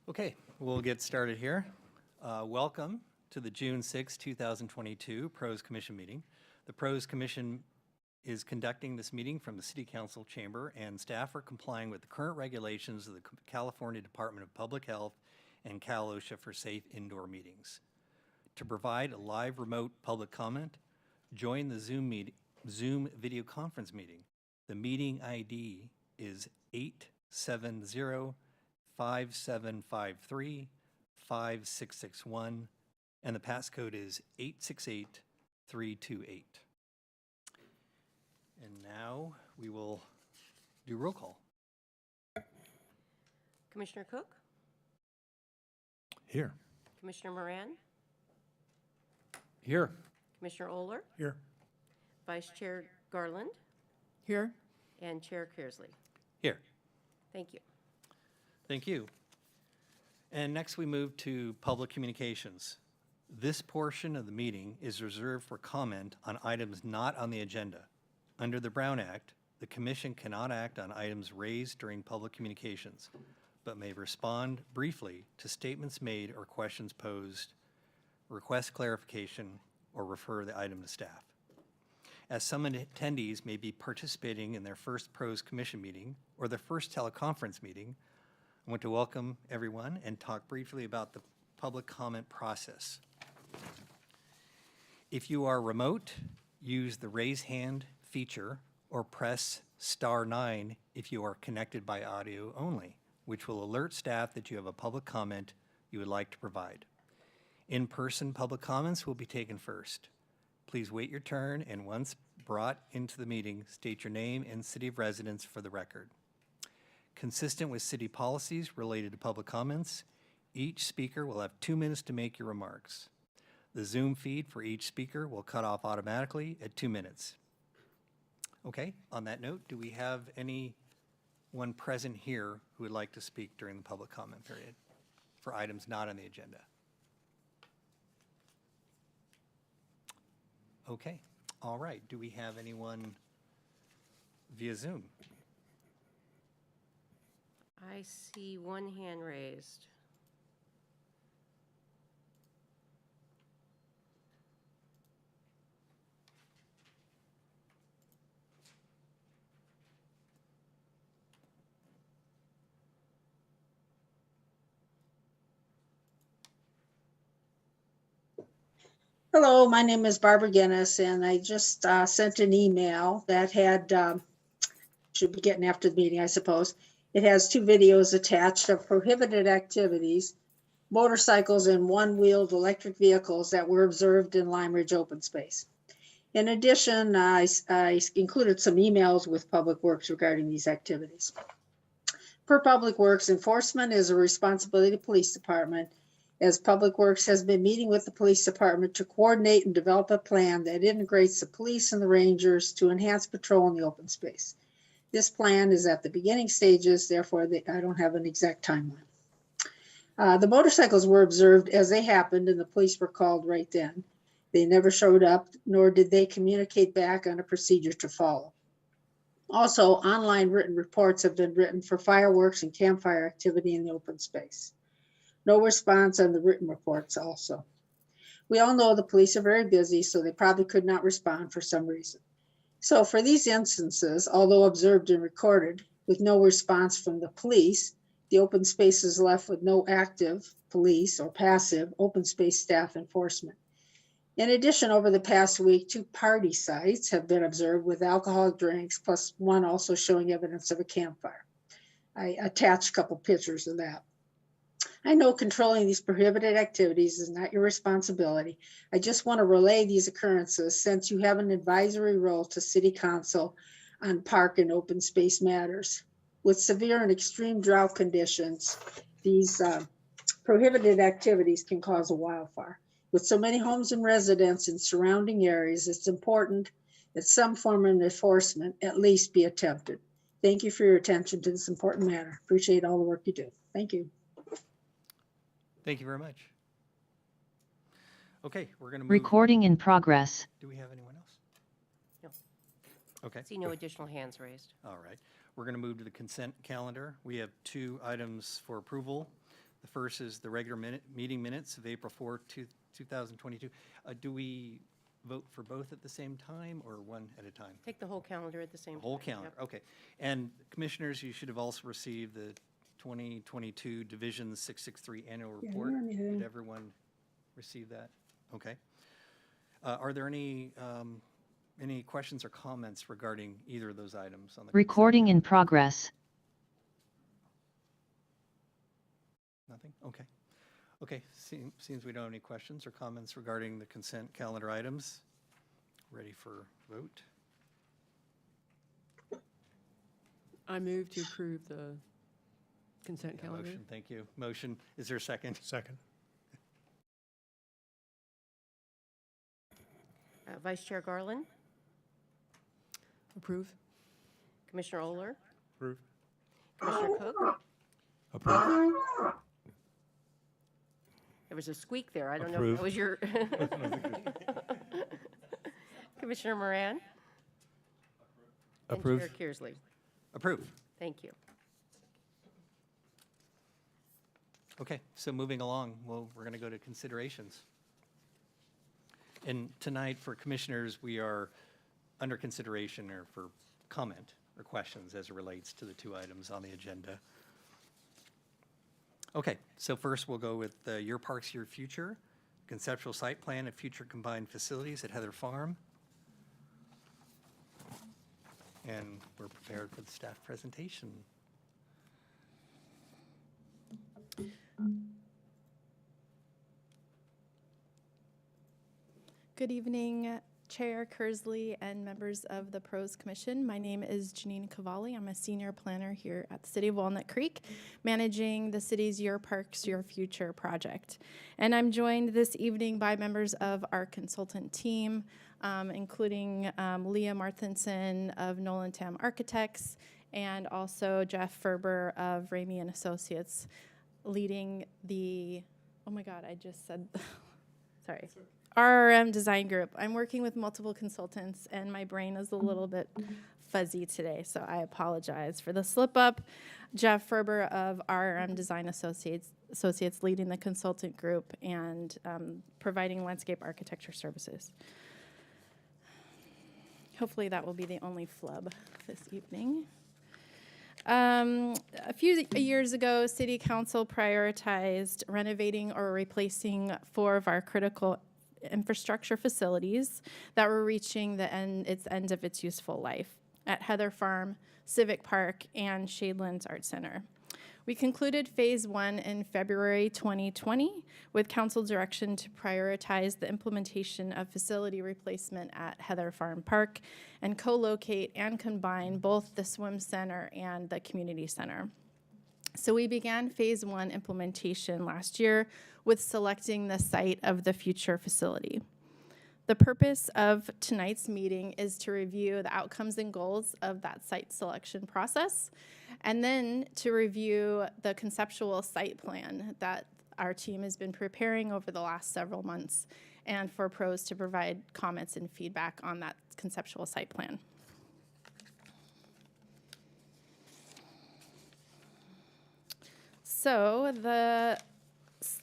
Okay, we'll get started here. Welcome to the June 6, 2022 PROS Commission meeting. The PROS Commission is conducting this meeting from the City Council chamber, and staff are complying with the current regulations of the California Department of Public Health and Cal OSHA for safe indoor meetings. To provide a live remote public comment, join the Zoom video conference meeting. The meeting ID is 870-5753-5661, and the passcode is 868328. And now we will do roll call. Commissioner Cook? Here. Commissioner Moran? Here. Commissioner Oler? Here. Vice Chair Garland? Here. And Chair Kearsley. Here. Thank you. Thank you. And next we move to public communications. This portion of the meeting is reserved for comment on items not on the agenda. Under the Brown Act, the Commission cannot act on items raised during public communications, but may respond briefly to statements made or questions posed, request clarification, or refer the item to staff. As some attendees may be participating in their first PROS Commission meeting or their first teleconference meeting, I want to welcome everyone and talk briefly about the public comment process. If you are remote, use the raise hand feature or press *9 if you are connected by audio only, which will alert staff that you have a public comment you would like to provide. In-person public comments will be taken first. Please wait your turn, and once brought into the meeting, state your name and city of residence for the record. Consistent with city policies related to public comments, each speaker will have 2 minutes to make your remarks. The Zoom feed for each speaker will cut off automatically at 2 minutes. Okay, on that note, do we have anyone present here who would like to speak during the public comment period for items not on the agenda? Okay, all right. Do we have anyone via Zoom? I see one hand raised. Hello, my name is Barbara Guinness, and I just sent an email that had, should be getting after the meeting, I suppose. It has 2 videos attached of prohibited activities, motorcycles and one-wheeled electric vehicles that were observed in Lime Ridge open space. In addition, I included some emails with Public Works regarding these activities. Per Public Works, enforcement is a responsibility of the police department, as Public Works has been meeting with the police department to coordinate and develop a plan that integrates the police and the rangers to enhance patrol in the open space. This plan is at the beginning stages, therefore I don't have an exact timeline. The motorcycles were observed as they happened, and the police were called right then. They never showed up, nor did they communicate back on a procedure to follow. Also, online written reports have been written for fireworks and campfire activity in the open space. No response on the written reports also. We all know the police are very busy, so they probably could not respond for some reason. So for these instances, although observed and recorded, with no response from the police, the open space is left with no active police or passive open space staff enforcement. In addition, over the past week, 2 party sites have been observed with alcoholic drinks, plus one also showing evidence of a campfire. I attached a couple pictures of that. I know controlling these prohibited activities is not your responsibility. I just want to relay these occurrences since you have an advisory role to City Council on park and open space matters. With severe and extreme drought conditions, these prohibited activities can cause a wildfire. With so many homes and residents in surrounding areas, it's important that some form of enforcement at least be attempted. Thank you for your attention to this important matter. Appreciate all the work you do. Thank you. Thank you very much. Okay, we're going to move. Recording in progress. Do we have anyone else? No. Okay. See no additional hands raised. All right. We're going to move to the consent calendar. We have 2 items for approval. The first is the regular meeting minutes of April 4, 2022. Do we vote for both at the same time or one at a time? Take the whole calendar at the same time. Whole calendar, Yep. okay. And commissioners, you should have also received the 2022 Division 663 Annual Report. Did everyone receive that? Okay. Are there any questions or comments regarding either of those items on the? Recording in progress. Nothing? Okay. Okay, seems we don't have any questions or comments regarding the consent calendar items. Ready for vote? I move to approve the consent Yeah, calendar. motion, thank you. Motion, is there a second? Second. Vice Chair Garland, Approve. Commissioner Oler, Approve. Commissioner Cook. Approve. There was a squeak there. I don't know if that was your. Commissioner Moran. Approve. And Chair Kearsley. Approved. Thank you. Okay, so moving along, we're going to go to considerations. And tonight, for commissioners, we are under consideration or for comment or questions as it relates to the two items on the agenda. Okay, so first we'll go with Your Parks, Your Future, conceptual site plan of future combined facilities at Heather Farm. And we're prepared for the staff presentation. Good evening, Chair Kearsley and members of the PROS Commission. My name is Janine Cavalli. I'm a senior planner here at the City of Walnut Creek, managing the city's Your Parks, Your Future project. And I'm joined this evening by members of our consultant team, including Leah Martinson of Nolan Tam Architects, and also Jeff Ferber of Ramey and Associates, leading the, oh my God, I just said, sorry. RRM Design Group. I'm working with multiple consultants and my brain is a little bit fuzzy today, so I apologize for the slip up. Jeff Ferber of RRM Design Associates leading the consultant group and providing landscape architecture services. Hopefully that will be the only flub this evening. A few years ago, City Council prioritized renovating or replacing 4 of our critical infrastructure facilities that were reaching its end of its useful life at Heather Farm, Civic Park, and Shadelands Art Center. We concluded phase 1 in February 2020 with council direction to prioritize the implementation of facility replacement at Heather Farm Park and co-locate and combine both the swim center and the community center. So we began phase 1 implementation last year with selecting the site of the future facility. The purpose of tonight's meeting is to review the outcomes and goals of that site selection process, and then to review the conceptual site plan that our team has been preparing over the last several months, and for PROS to provide comments and feedback on that conceptual site plan. So the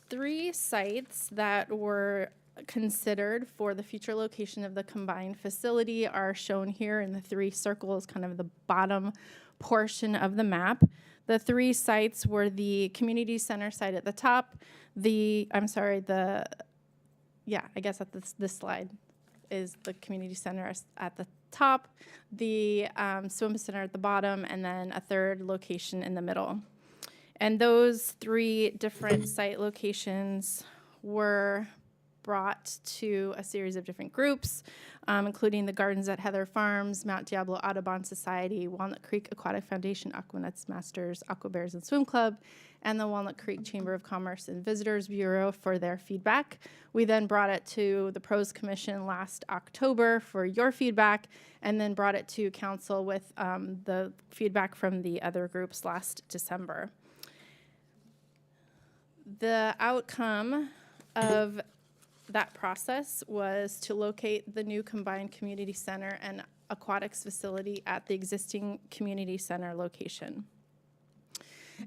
3 sites that were considered for the future location of the combined facility are shown here in the 3 circles, kind of the bottom portion of the map. The 3 sites were the community center site at the top, I guess at this slide is the community center at the top, the swim center at the bottom, and then a 3rd location in the middle. And those 3 different site locations were brought to a series of different groups, including the Gardens at Heather Farms, Mount Diablo Audubon Society, Walnut Creek Aquatic Foundation, Aquanuts Masters, Aqua Bears and Swim Club, and the Walnut Creek Chamber of Commerce and Visitors Bureau for their feedback. We then brought it to the PROS Commission last October for your feedback, and then brought it to council with the feedback from the other groups last December. The outcome of that process was to locate the new combined community center and aquatics facility at the existing community center location.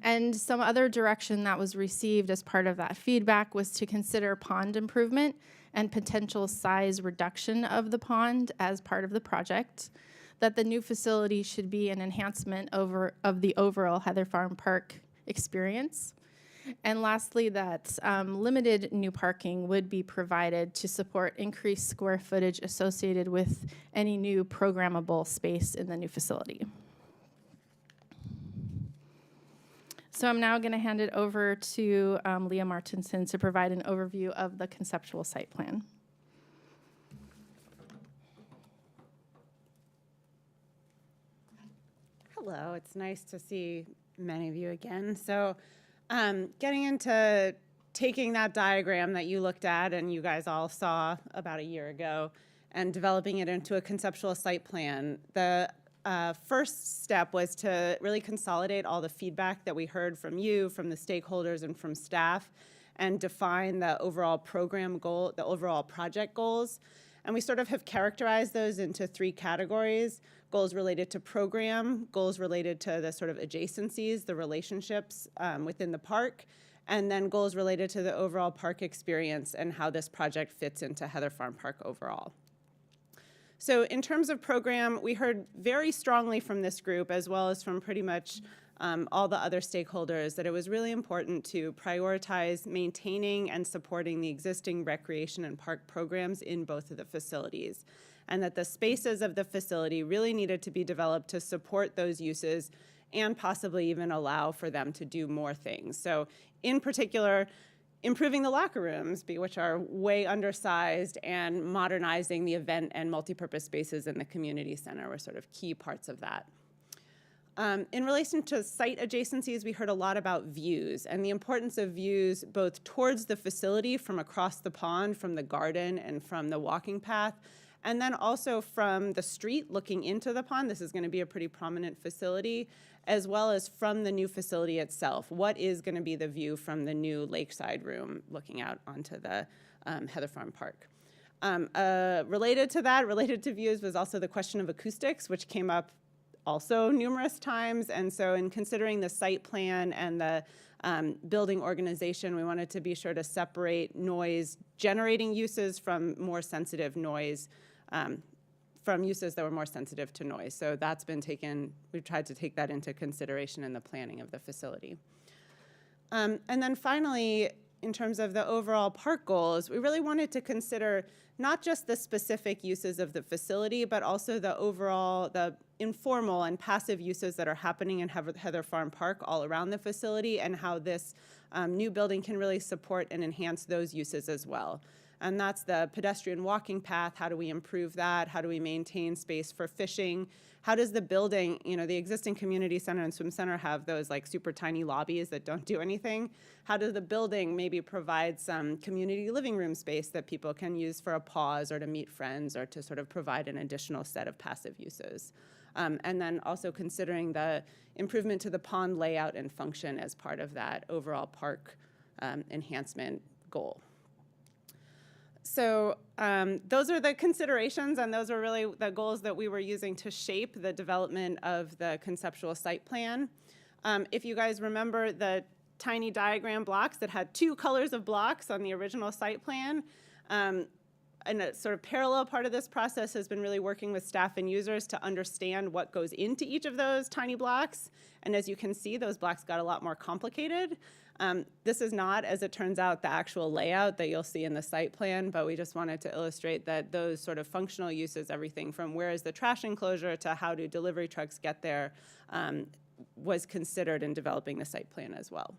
And some other direction that was received as part of that feedback was to consider pond improvement and potential size reduction of the pond as part of the project, that the new facility should be an enhancement of the overall Heather Farm Park experience. And lastly, that limited new parking would be provided to support increased square footage associated with any new programmable space in the new facility. So I'm now going to hand it over to Leah Martinson to provide an overview of the conceptual site plan. Hello, it's nice to see many of you again. So getting into taking that diagram that you looked at and you guys all saw about a year ago and developing it into a conceptual site plan, the first step was to really consolidate all the feedback that we heard from you, from the stakeholders, and from staff, and define the overall program goal, the overall project goals. And we sort of have characterized those into 3 categories: goals related to program, goals related to the sort of adjacencies, the relationships within the park, and then goals related to the overall park experience and how this project fits into Heather Farm Park overall. So in terms of program, we heard very strongly from this group, as well as from pretty much all the other stakeholders, that it was really important to prioritize maintaining and supporting the existing recreation and park programs in both of the facilities, and that the spaces of the facility really needed to be developed to support those uses and possibly even allow for them to do more things. So in particular, improving the locker rooms, which are way undersized, and modernizing the event and multipurpose spaces in the community center were sort of key parts of that. In relation to site adjacencies, we heard a lot about views and the importance of views both towards the facility from across the pond, from the garden, and from the walking path, and then also from the street looking into the pond. This is going to be a pretty prominent facility, as well as from the new facility itself. What is going to be the view from the new lakeside room looking out onto the Heather Farm Park? Related to that, related to views, was also the question of acoustics, which came up also numerous times. And so in considering the site plan and the building organization, we wanted to be sure to separate noise generating uses from more sensitive noise, from uses that were more sensitive to noise. So that's been taken, we've tried to take that into consideration in the planning of the facility. And then finally, in terms of the overall park goals, we really wanted to consider not just the specific uses of the facility, but also the overall, the informal and passive uses that are happening in Heather Farm Park all around the facility, and how this new building can really support and enhance those uses as well. And that's the pedestrian walking path. How do we improve that? How do we maintain space for fishing? How does the building, the existing community center and swim center have those like super tiny lobbies that don't do anything? How does the building maybe provide some community living room space that people can use for a pause or to meet friends or to sort of provide an additional set of passive uses? And then also considering the improvement to the pond layout and function as part of that overall park enhancement goal. So those are the considerations, and those are really the goals that we were using to shape the development of the conceptual site plan. If you guys remember the tiny diagram blocks that had 2 colors of blocks on the original site plan, and a sort of parallel part of this process has been really working with staff and users to understand what goes into each of those tiny blocks. And as you can see, those blocks got a lot more complicated. This is not, as it turns out, the actual layout that you'll see in the site plan, but we just wanted to illustrate that those sort of functional uses, everything from where is the trash enclosure to how do delivery trucks get there, was considered in developing the site plan as well.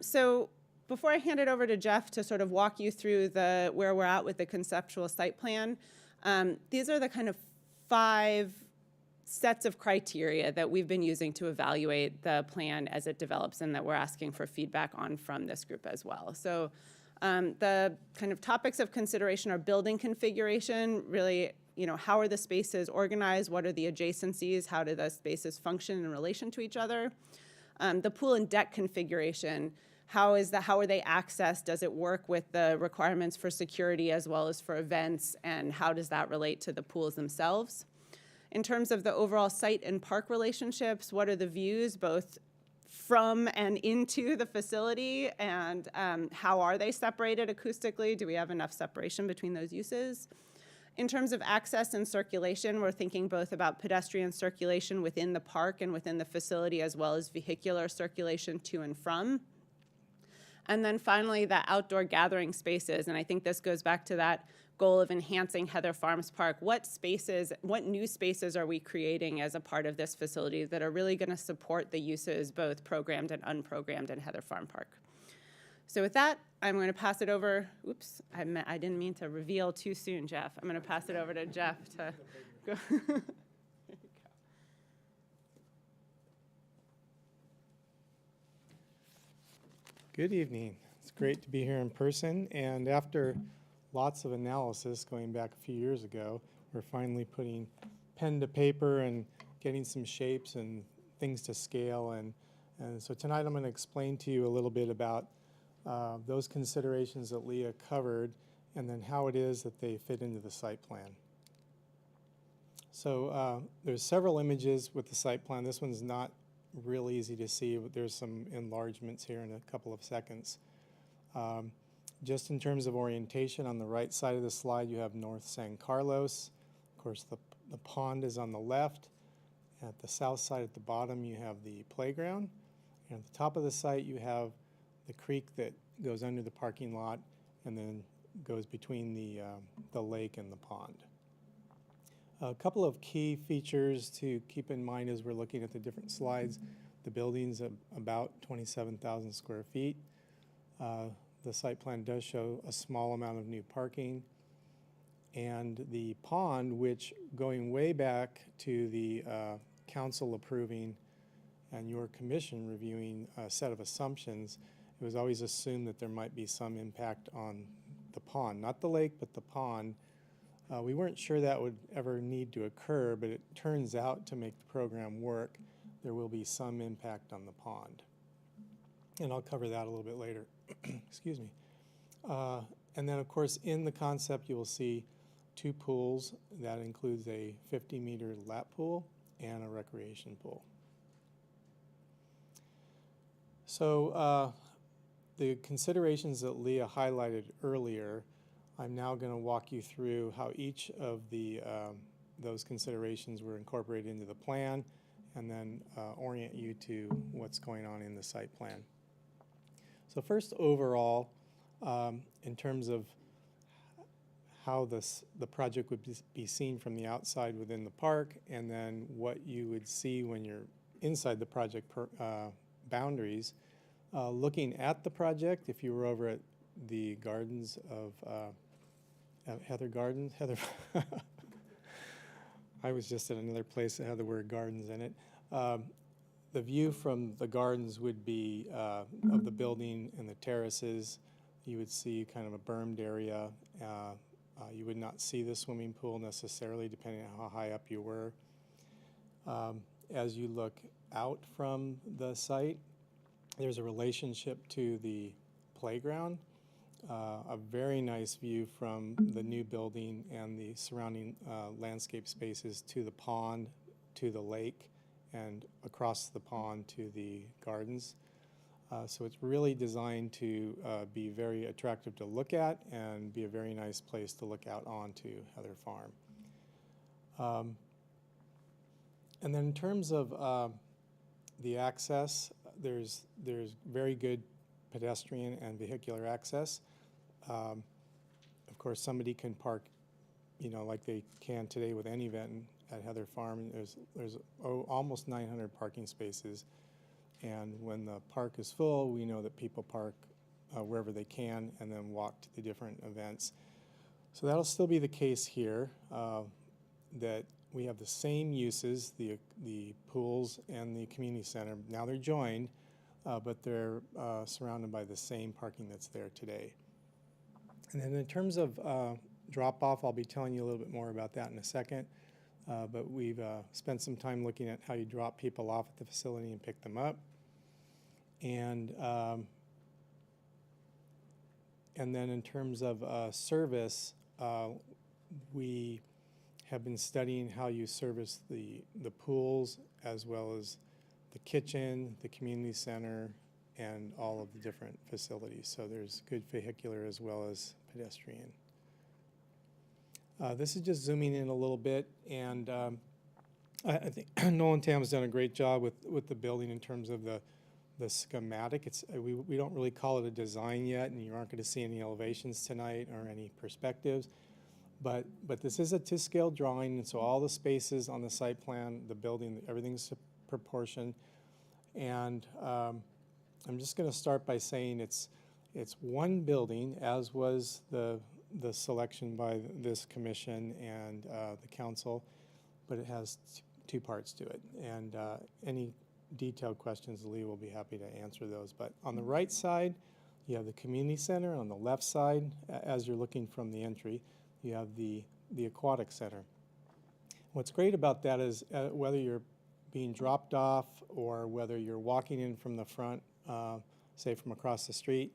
So before I hand it over to Jeff to sort of walk you through where we're at with the conceptual site plan, these are the kind of 5 sets of criteria that we've been using to evaluate the plan as it develops, and that we're asking for feedback on from this group as well. So the kind of topics of consideration are building configuration, really, how are the spaces organized? What are the adjacencies? How do the spaces function in relation to each other? The pool and deck configuration, how are they accessed? Does it work with the requirements for security as well as for events? And how does that relate to the pools themselves? In terms of the overall site and park relationships, what are the views, both from and into the facility, and how are they separated acoustically? Do we have enough separation between those uses? In terms of access and circulation, we're thinking both about pedestrian circulation within the park and within the facility, as well as vehicular circulation to and from. And then finally, the outdoor gathering spaces, and I think this goes back to that goal of enhancing Heather Farms Park. What new spaces are we creating as a part of this facility that are really going to support the uses, both programmed and unprogrammed, in Heather Farm Park? So with that, I'm going to pass it over. Oops, I didn't mean to reveal too soon, Jeff. I'm going to pass it over to Jeff to go. Good evening. It's great to be here in person, and after lots of analysis going back a few years ago, we're finally putting pen to paper and getting some shapes and things to scale. And so tonight I'm going to explain to you a little bit about those considerations that Leah covered, and then how it is that they fit into the site plan. So there's several images with the site plan. This one's not real easy to see, but there's some enlargements here in a couple of seconds. Just in terms of orientation, on the right side of the slide you have North San Carlos. Of course, the pond is on the left. At the south side at the bottom you have the playground. And at the top of the site you have the creek that goes under the parking lot and then goes between the lake and the pond. A couple of key features to keep in mind as we're looking at the different slides. The building's about 27,000 square feet. The site plan does show a small amount of new parking. And the pond, which going way back to the council approving and your commission reviewing a set of assumptions, it was always assumed that there might be some impact on the pond, not the lake, but the pond. We weren't sure that would ever need to occur, but it turns out to make the program work, there will be some impact on the pond. And I'll cover that a little bit later. Excuse me. And then, of course, in the concept, you will see two pools. That includes a 50-meter lap pool and a recreation pool. So the considerations that Leah highlighted earlier, I'm now going to walk you through how each of those considerations were incorporated into the plan, and then orient you to what's going on in the site plan. So first, overall, in terms of how the project would be seen from the outside within the park, and then what you would see when you're inside the project boundaries. Looking at the project, if you were over at the gardens of Heather Gardens, I was just at another place that had the word gardens in it. The view from the gardens would be of the building and the terraces. You would see kind of a bermed area. You would not see the swimming pool necessarily, depending on how high up you were. As you look out from the site, there's a relationship to the playground. A very nice view from the new building and the surrounding landscape spaces to the pond, to the lake, and across the pond to the gardens. So it's really designed to be very attractive to look at and be a very nice place to look out onto Heather Farm. And then in terms of the access, there's very good pedestrian and vehicular access. Of course, somebody can park, like they can today with any event at Heather Farm. There's almost 900 parking spaces, and when the park is full, we know that people park wherever they can and then walk to the different events. So that'll still be the case here, that we have the same uses, the pools and the community center. Now they're joined, but they're surrounded by the same parking that's there today. And then in terms of drop-off, I'll be telling you a little bit more about that in a second. But we've spent some time looking at how you drop people off at the facility and pick them up. And then in terms of service, we have been studying how you service the pools as well as the kitchen, the community center, and all of the different facilities. So there's good vehicular as well as pedestrian. This is just zooming in a little bit, and I think Nolan Tam has done a great job with the building in terms of the schematic. We don't really call it a design yet, and you aren't going to see any elevations tonight or any perspectives. But this is a to-scale drawing, and so all the spaces on the site plan, the building, everything's proportioned. And I'm just going to start by saying it's one building, as was the selection by this commission and the council, but it has two parts to it. And any detailed questions, Lee will be happy to answer those. But on the right side, you have the community center. On the left side, as you're looking from the entry, you have the aquatic center. What's great about that is whether you're being dropped off or whether you're walking in from the front, say from across the street,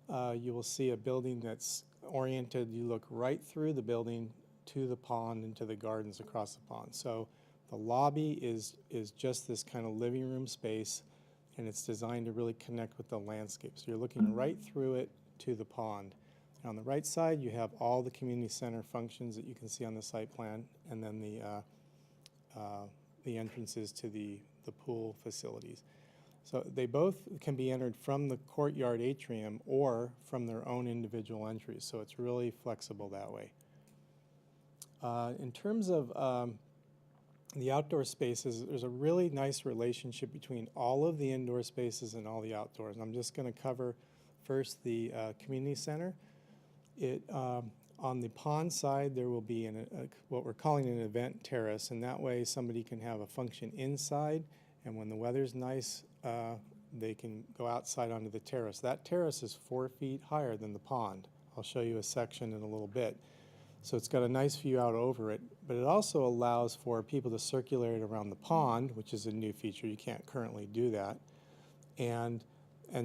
you will see a building that's oriented. You look right through the building to the pond and to the gardens across the pond. So the lobby is just this kind of living room space, and it's designed to really connect with the landscape. So you're looking right through it to the pond. And on the right side, you have all the community center functions that you can see on the site plan, and then the entrances to the pool facilities. So they both can be entered from the courtyard atrium or from their own individual entries. So it's really flexible that way. In terms of the outdoor spaces, there's a really nice relationship between all of the indoor spaces and all the outdoors. And I'm just going to cover first the community center. On the pond side, there will be what we're calling an event terrace, and that way somebody can have a function inside, and when the weather's nice, they can go outside onto the terrace. That terrace is 4 feet higher than the pond. I'll show you a section in a little bit. So it's got a nice view out over it, but it also allows for people to circulate around the pond, which is a new feature. You can't currently do that, and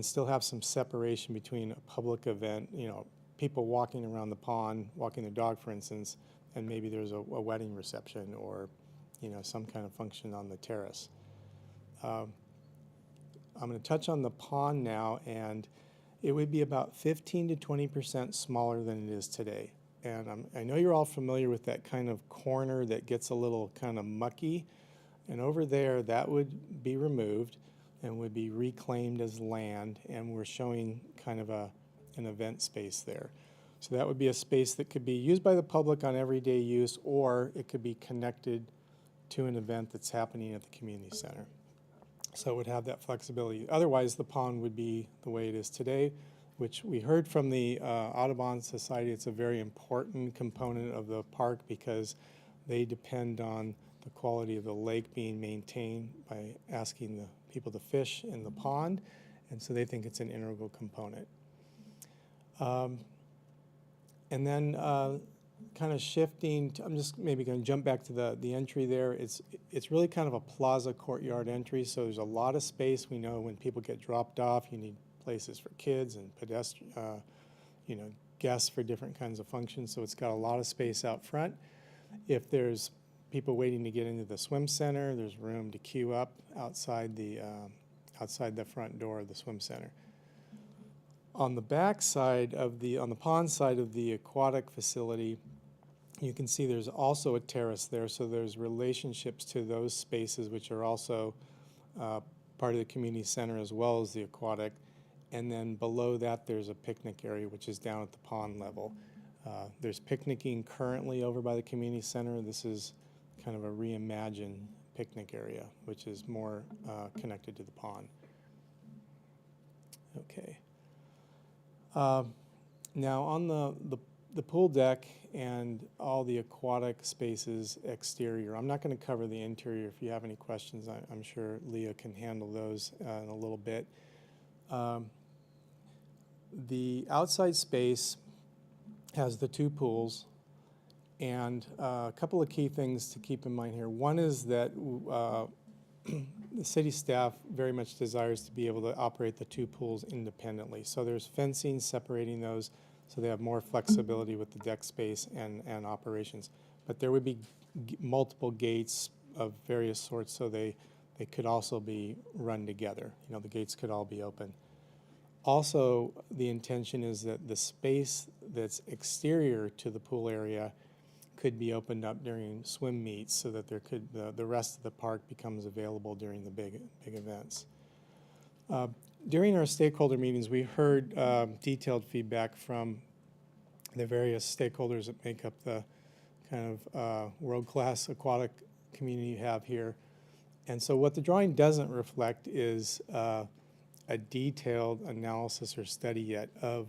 still have some separation between a public event, people walking around the pond, walking their dog, for instance, and maybe there's a wedding reception or, some kind of function on the terrace. I'm going to touch on the pond now, and it would be about 15 to 20% smaller than it is today. And I know you're all familiar with that kind of corner that gets a little kind of mucky, and over there that would be removed and would be reclaimed as land, and we're showing kind of an event space there. So that would be a space that could be used by the public on everyday use, or it could be connected to an event that's happening at the community center. So it would have that flexibility. Otherwise, the pond would be the way it is today, which we heard from the Audubon Society. It's a very important component of the park because they depend on the quality of the lake being maintained by asking the people to fish in the pond, and so they think it's an integral component. And then kind of shifting, I'm just maybe going to jump back to the entry there. It's really kind of a plaza courtyard entry, so there's a lot of space. We know when people get dropped off, you need places for kids and pedestrians, guests for different kinds of functions, so it's got a lot of space out front. If there's people waiting to get into the swim center, there's room to queue up outside the front door of the swim center. On the back side of on the pond side of the aquatic facility, you can see there's also a terrace there, so there's relationships to those spaces which are also part of the community center as well as the aquatic. And then below that, there's a picnic area, which is down at the pond level. There's picnicking currently over by the community center. This is kind of a reimagined picnic area, which is more connected to the pond. Okay. Now on the pool deck and all the aquatic spaces exterior, I'm not going to cover the interior. If you have any questions, I'm sure Leah can handle those in a little bit. The outside space has the two pools, and a couple of key things to keep in mind here. One is that the city staff very much desires to be able to operate the two pools independently. So there's fencing separating those so they have more flexibility with the deck space and operations. But there would be multiple gates of various sorts so they they could also be run together. You know, the gates could all be open. Also, the intention is that the space that's exterior to the pool area could be opened up during swim meets so that there could the rest of the park becomes available during the big events. During our stakeholder meetings, we heard detailed feedback from the various stakeholders that make up the kind of world-class aquatic community you have here. And so what the drawing doesn't reflect is a detailed analysis or study yet of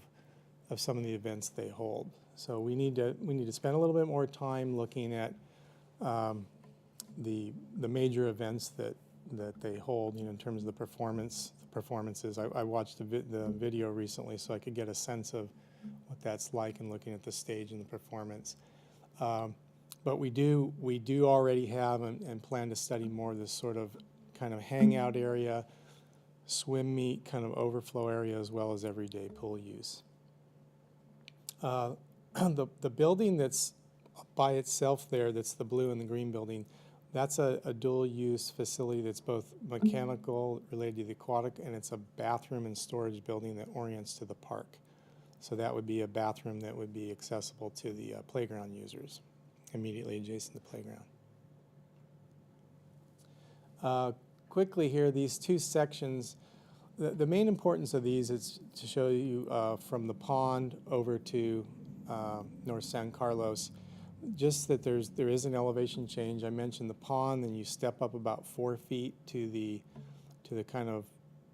some of the events they hold. So we need to spend a little bit more time looking at the major events that they hold, you know, in terms of the performances. I watched the video recently so I could get a sense of what that's like and looking at the stage and the performance. But we do already have and plan to study more of this sort of kind of hangout area, swim meet kind of overflow area, as well as everyday pool use. The building that's by itself there, that's the blue and the green building, that's a dual-use facility that's both mechanical related to the aquatic, and it's a bathroom and storage building that orients to the park. So that would be a bathroom that would be accessible to the playground users, immediately adjacent to the playground. Quickly here, these two sections, the main importance of these is to show you from the pond over to North San Carlos, just that there is an elevation change. I mentioned the pond, then you step up about 4 feet to the kind of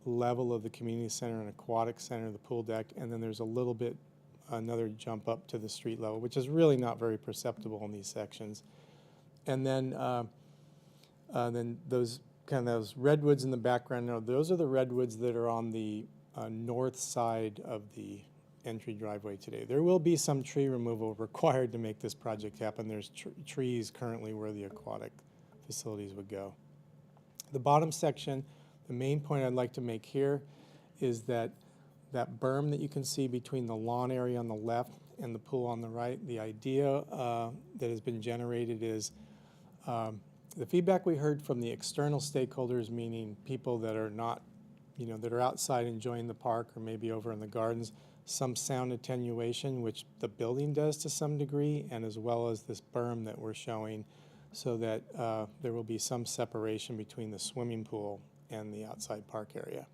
level of the community center and aquatic center, the pool deck, and then there's a little bit another jump up to the street level, which is really not very perceptible in these sections. And then those redwoods in the background, now those are the redwoods that are on the north side of the entry driveway today. There will be some tree removal required to make this project happen. There's trees currently where the aquatic facilities would go. The bottom section, the main point I'd like to make here is that berm that you can see between the lawn area on the left and the pool on the right, the idea that has been generated is the feedback we heard from the external stakeholders, meaning people that are not, you know, that are outside enjoying the park or maybe over in the gardens, some sound attenuation, which the building does to some degree, and as well as this berm that we're showing, so that there will be some separation between the swimming pool and the outside park area.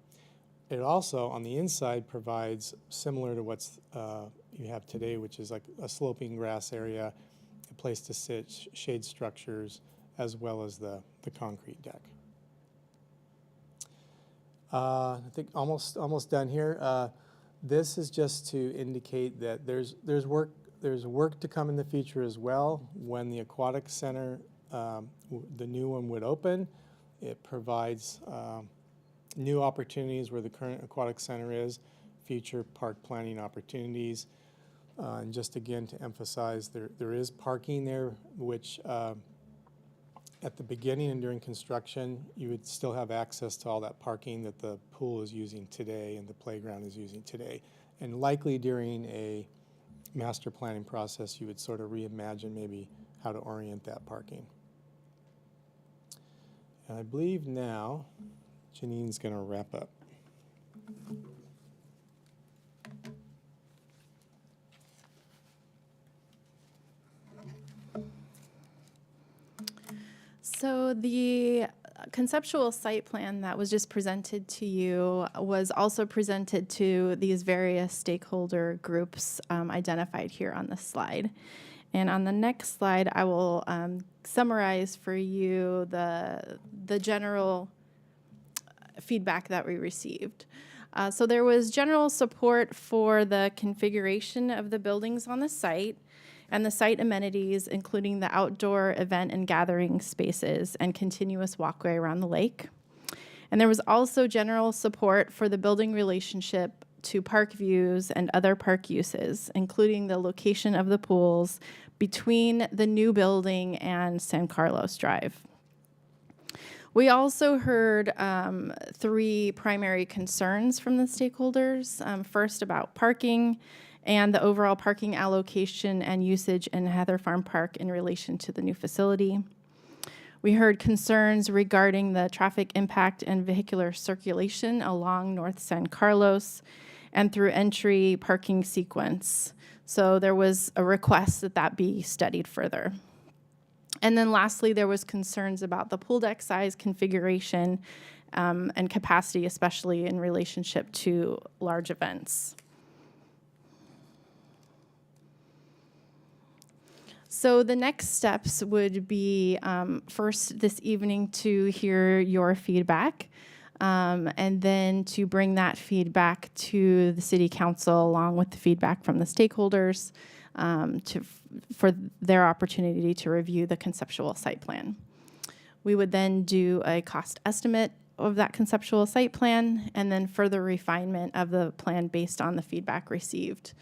It also, on the inside, provides similar to what's you have today, which is like a sloping grass area, a place to sit, shade structures, as well as the concrete deck. I think almost done here. This is just to indicate that there's work to come in the future as well. When the aquatic center, the new one would open, it provides new opportunities where the current aquatic center is, future park planning opportunities. And just again to emphasize, there is parking there, which at the beginning and during construction, you would still have access to all that parking that the pool is using today and the playground is using today. And likely during a master planning process, you would sort of reimagine maybe how to orient that parking. And I believe now Janine's going to wrap up. So the conceptual site plan that was just presented to you was also presented to these various stakeholder groups identified here on the slide. And on the next slide, I will summarize for you the general feedback that we received. So there was general support for the configuration of the buildings on the site and the site amenities, including the outdoor event and gathering spaces and continuous walkway around the lake. And there was also general support for the building relationship to park views and other park uses, including the location of the pools between the new building and San Carlos Drive. We also heard 3 primary concerns from the stakeholders. First, about parking and the overall parking allocation and usage in Heather Farm Park in relation to the new facility. We heard concerns regarding the traffic impact and vehicular circulation along North San Carlos and through entry parking sequence. So there was a request that that be studied further. And then lastly, there was concerns about the pool deck size configuration and capacity, especially in relationship to large events. So the next steps would be first this evening to hear your feedback, and then to bring that feedback to the City Council along with the feedback from the stakeholders for their opportunity to review the conceptual site plan. We would then do a cost estimate of that conceptual site plan and then further refinement of the plan based on the feedback received.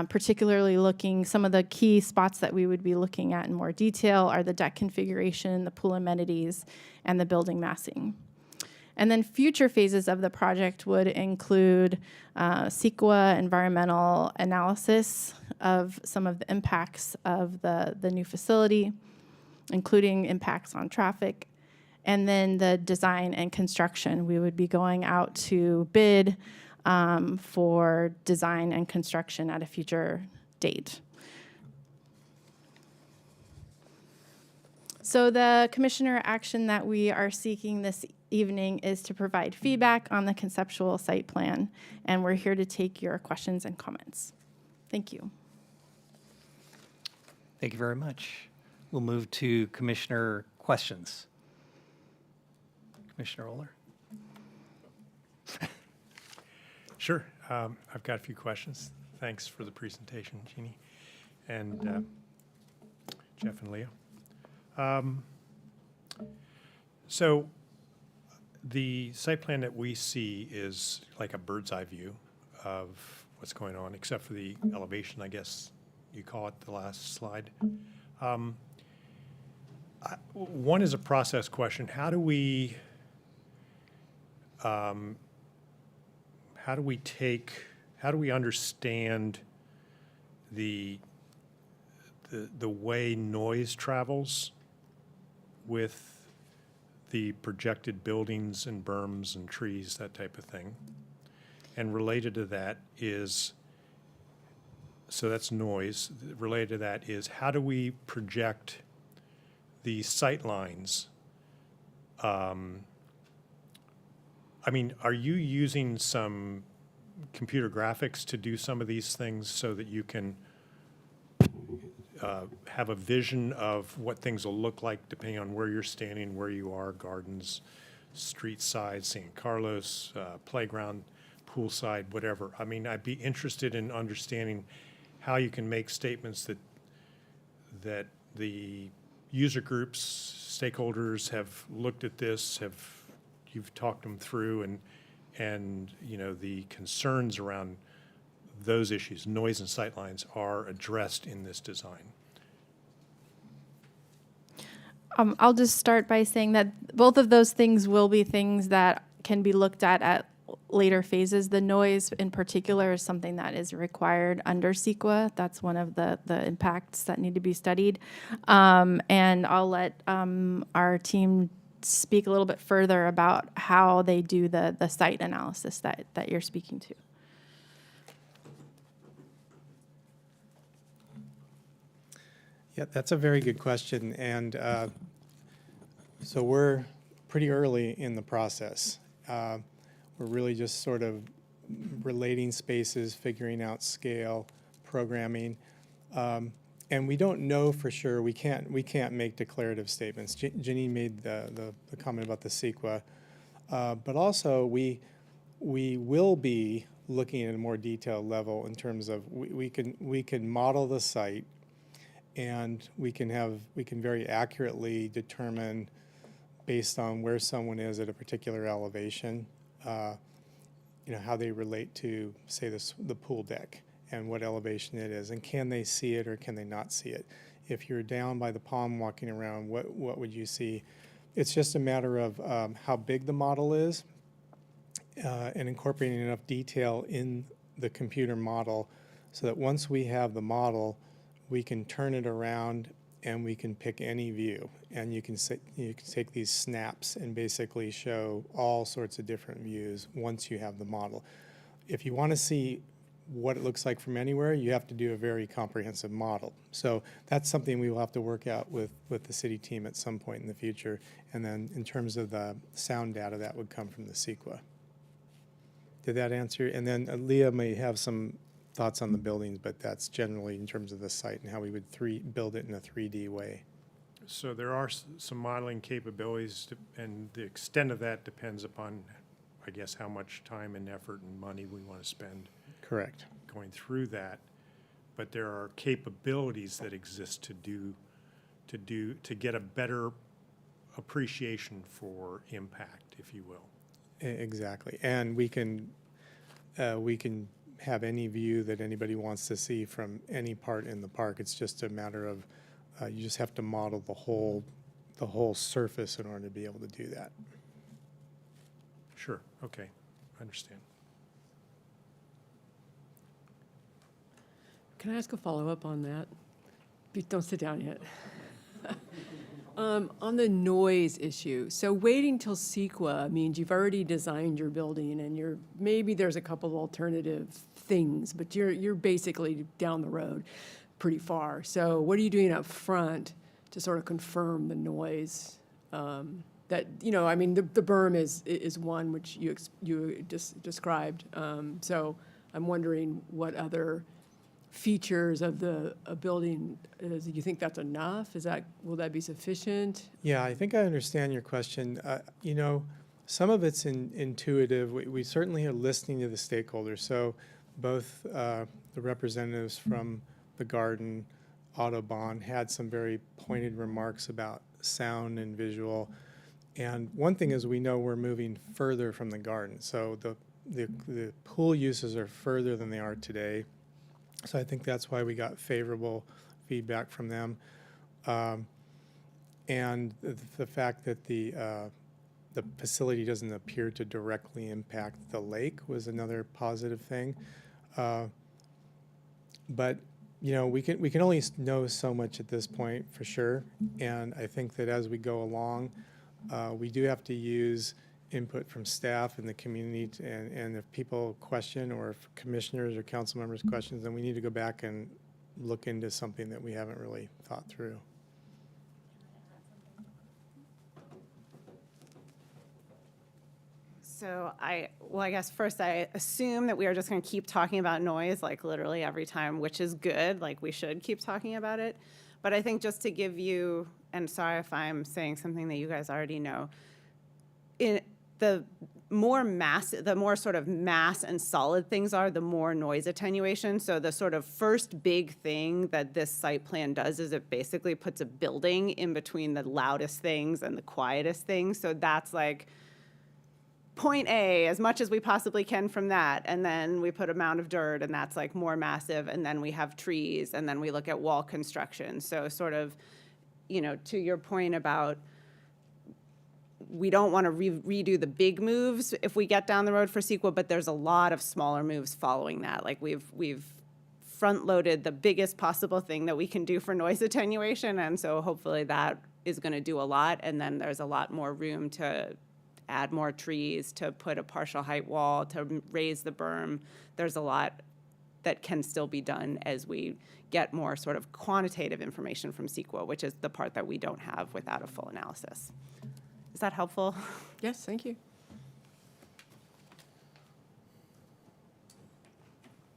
Particularly looking, some of the key spots that we would be looking at in more detail are the deck configuration, the pool amenities, and the building massing. And then future phases of the project would include CEQA environmental analysis of some of the impacts of the new facility, including impacts on traffic, and then the design and construction. We would be going out to bid for design and construction at a future date. So the commissioner action that we are seeking this evening is to provide feedback on the conceptual site plan, and we're here to take your questions and comments. Thank you. Thank you very much. We'll move to commissioner questions. Commissioner Oler? Sure. I've got a few questions. Thanks for the presentation, Jeannie, and Jeff and Leo. So the site plan that we see is like a bird's eye view of what's going on, except for the elevation, I guess you call it, the last slide. One is a process question. How do we understand the way noise travels with the projected buildings and berms and trees, that type of thing? And related to that is, so that's noise. Related to that is, how do we project the sight lines? I mean, are you using some computer graphics to do some of these things so that you can have a vision of what things will look like depending on where you're standing, where you are, gardens, street side, San Carlos, playground, poolside, whatever? I mean, I'd be interested in understanding how you can make statements that the user groups, stakeholders have looked at this, you've talked them through, and you know, the concerns around those issues, noise and sightlines, are addressed in this design. I'll just start by saying that both of those things will be things that can be looked at later phases. The noise in particular is something that is required under CEQA. That's one of the impacts that need to be studied. And I'll let our team speak a little bit further about how they do the site analysis that you're speaking to. Yeah, that's a very good question. And so we're pretty early in the process. We're really just sort of relating spaces, figuring out scale, programming. And we don't know for sure. We can't make declarative statements. Ginny made the comment about the CEQA. But also we will be looking at a more detailed level in terms of we can model the site, and we can very accurately determine, based on where someone is at a particular elevation, you know, how they relate to, say, the pool deck and what elevation it is, and can they see it or can they not see it? If you're down by the pond walking around, what would you see? It's just a matter of how big the model is and incorporating enough detail in the computer model so that once we have the model, we can turn it around and we can pick any view, and you can take these snaps and basically show all sorts of different views once you have the model. If you want to see what it looks like from anywhere, you have to do a very comprehensive model. So that's something we will have to work out with the city team at some point in the future. And then in terms of the sound data, that would come from the CEQA. Did that answer? And then Leah may have some thoughts on the buildings, but that's generally in terms of the site and how we would build it in a 3D way. So there are some modeling capabilities, and the extent of that depends upon, I guess, how much time and effort and money we want to spend Correct. going through that. But there are capabilities that exist to get a better appreciation for impact, if you will. Exactly. And we can have any view that anybody wants to see from any part in the park. It's just a matter of you just have to model the whole surface in order to be able to do that. Sure, okay, I understand. Can I ask a follow-up on that? Don't sit down yet. On the noise issue, so waiting till CEQA means you've already designed your building and maybe there's a couple of alternative things, but you're basically down the road pretty far. So what are you doing up front to sort of confirm the noise? That, I mean, the berm is one which you just described. So I'm wondering what other features of a building, do you think that's enough? Will that be sufficient? Yeah, I think I understand your question. Some of it's intuitive. We certainly are listening to the stakeholders. So both the representatives from the garden, Audubon, had some very pointed remarks about sound and visual. And one thing is we know we're moving further from the garden. So the pool uses are further than they are today. So I think that's why we got favorable feedback from them. And the fact that the facility doesn't appear to directly impact the lake was another positive thing. But we can only know so much at this point for sure. And I think that as we go along, we do have to use input from staff and the community, and if people question or if commissioners or council members questions, then we need to go back and look into something that we haven't really thought through. So I guess first I assume that we are just going to keep talking about noise like literally every time, which is good. Like we should keep talking about it. But I think just to give you, and sorry if I'm saying something that you guys already know, the more sort of mass and solid things are, the more noise attenuation. So the sort of first big thing that this site plan does is it basically puts a building in between the loudest things and the quietest things. So that's like point A, as much as we possibly can from that. And then we put a mound of dirt, and that's like more massive. And then we have trees, and then we look at wall construction. So sort of, to your point about we don't want to redo the big moves if we get down the road for CEQA, but there's a lot of smaller moves following that. Like we've front-loaded the biggest possible thing that we can do for noise attenuation, and so hopefully that is going to do a lot. And then there's a lot more room to add more trees, to put a partial height wall, to raise the berm. There's a lot that can still be done as we get more sort of quantitative information from CEQA, which is the part that we don't have without a full analysis. Is that helpful? Yes, thank you.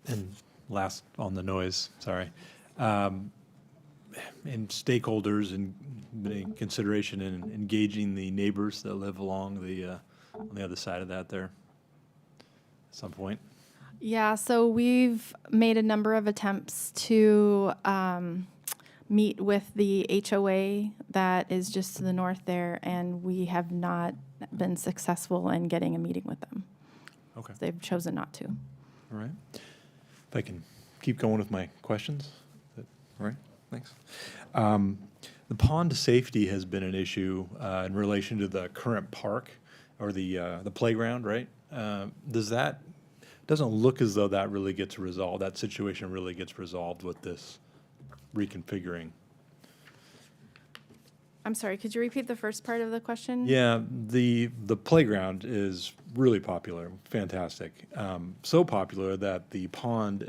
And last on the noise, sorry. And stakeholders and consideration in engaging the neighbors that live along on the other side of that there at some point. Yeah, so we've made a number of attempts to meet with the HOA that is just to the north there, and we have not been successful in getting a meeting with them. Okay. They've chosen not to. All right. If I can keep going with my questions. All right, thanks. The pond safety has been an issue in relation to the current park or the playground, right? Doesn't look as though that really gets resolved. That situation really gets resolved with this reconfiguring. I'm sorry, could you repeat the first part of the question? Yeah, the playground is really popular, fantastic. So popular that the pond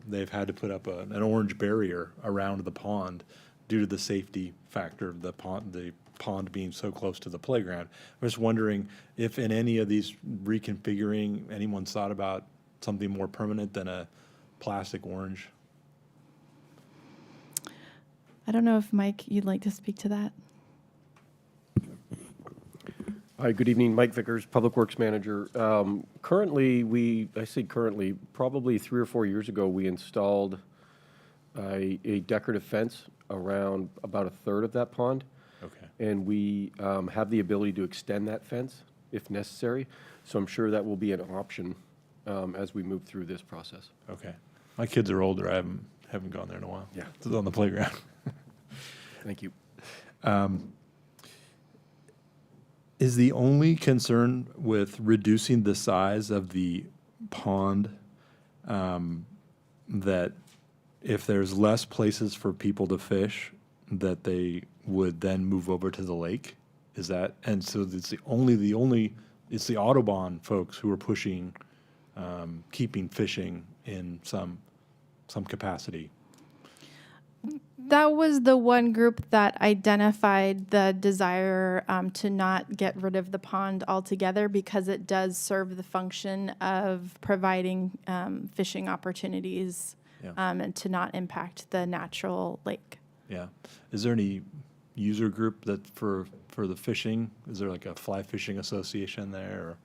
they've had to put up an orange barrier around the pond due to the safety factor of the pond being so close to the playground. I'm just wondering if in any of these reconfiguring, anyone's thought about something more permanent than a plastic orange? I don't know if, Mike, you'd like to speak to that? Hi, good evening. Mike Vickers, Public Works Manager. Currently, probably 3 or 4 years ago, we installed a decorative fence around about a third of that pond. Okay. And we have the ability to extend that fence if necessary. So I'm sure that will be an option as we move through this process. Okay. My kids are older. I haven't gone there in a while. Yeah. It's on the playground. Thank you. Is the only concern with reducing the size of the pond that if there's less places for people to fish, that they would then move over to the lake? Is that, and so it's it's the Audubon folks who are pushing keeping fishing in some capacity? That was the one group that identified the desire to not get rid of the pond altogether because it does serve the function of providing fishing opportunities Yeah. and to not impact the natural lake. Yeah. Is there any user group that for the fishing? Is there like a fly fishing association there? Or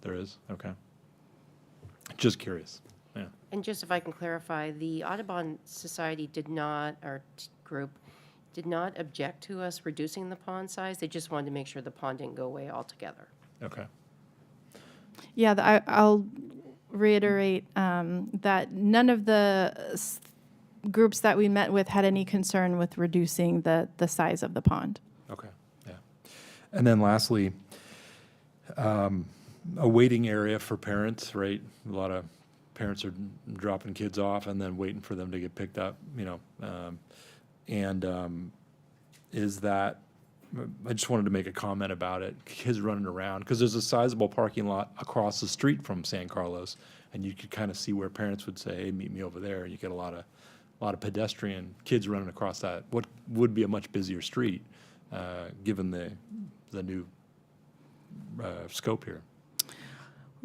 there is? Okay. Just curious. Yeah. And just if I can clarify, the Audubon Society group did not object to us reducing the pond size. They just wanted to make sure the pond didn't go away altogether. Okay. Yeah, I'll reiterate that none of the groups that we met with had any concern with reducing the size of the pond. Okay. Yeah. And then lastly, a waiting area for parents, right? A lot of parents are dropping kids off and then waiting for them to get picked up, is that, I just wanted to make a comment about it, kids running around, because there's a sizable parking lot across the street from San Carlos, and you could kind of see where parents would say, hey, meet me over there, and you get a lot of pedestrian kids running across that, what would be a much busier street, given the new scope here.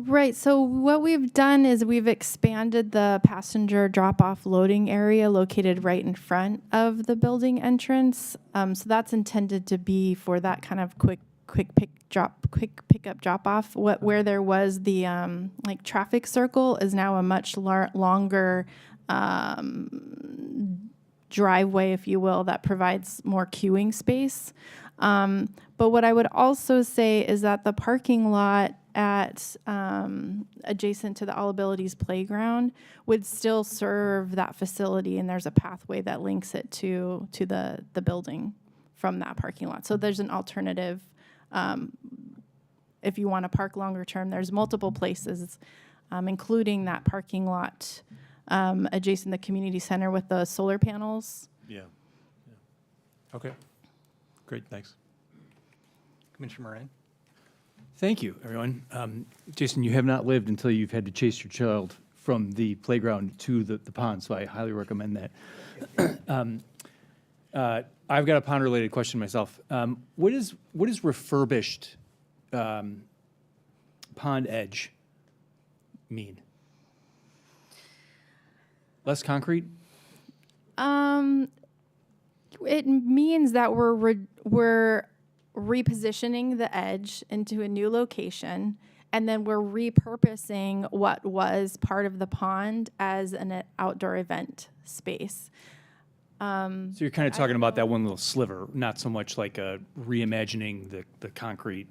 Right. So what we've done is we've expanded the passenger drop-off loading area located right in front of the building entrance. So that's intended to be for that kind of quick pickup drop-off. Where there was the traffic circle is now a much longer driveway, if you will, that provides more queuing space. But what I would also say is that the parking lot at adjacent to the All Abilities Playground would still serve that facility, and there's a pathway that links it to the building from that parking lot. So there's an alternative if you want to park longer term. There's multiple places, including that parking lot adjacent to the community center with the solar panels. Yeah. Okay. Great, thanks. Commissioner Moran? Thank you, everyone. Jason, you have not lived until you've had to chase your child from the playground to the pond, so I highly recommend that. I've got a pond-related question myself. What is refurbished pond edge mean? Less concrete? It means that we're repositioning the edge into a new location, and then we're repurposing what was part of the pond as an outdoor event space. So you're kind of talking about that one little sliver, not so much like a reimagining the concrete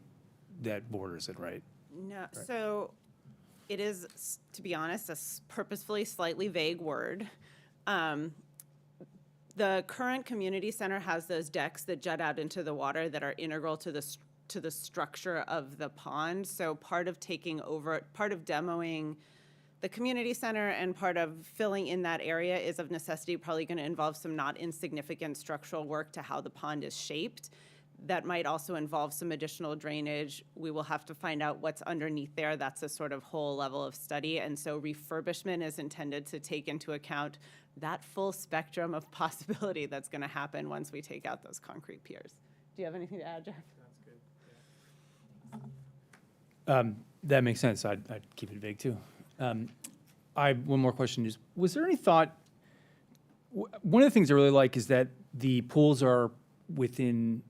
that borders it, right? No, so it is, to be honest, a purposefully slightly vague word. The current community center has those decks that jut out into the water that are integral to the structure of the pond. So part of demoing the community center and part of filling in that area is of necessity probably going to involve some not insignificant structural work to how the pond is shaped. That might also involve some additional drainage. We will have to find out what's underneath there. That's a sort of whole level of study. And so refurbishment is intended to take into account that full spectrum of possibility that's going to happen once we take out those concrete piers. Do you have anything to add, Jeff? That makes sense. I'd keep it vague too. One more question is, was there any thought, one of the things I really like is that the pools are within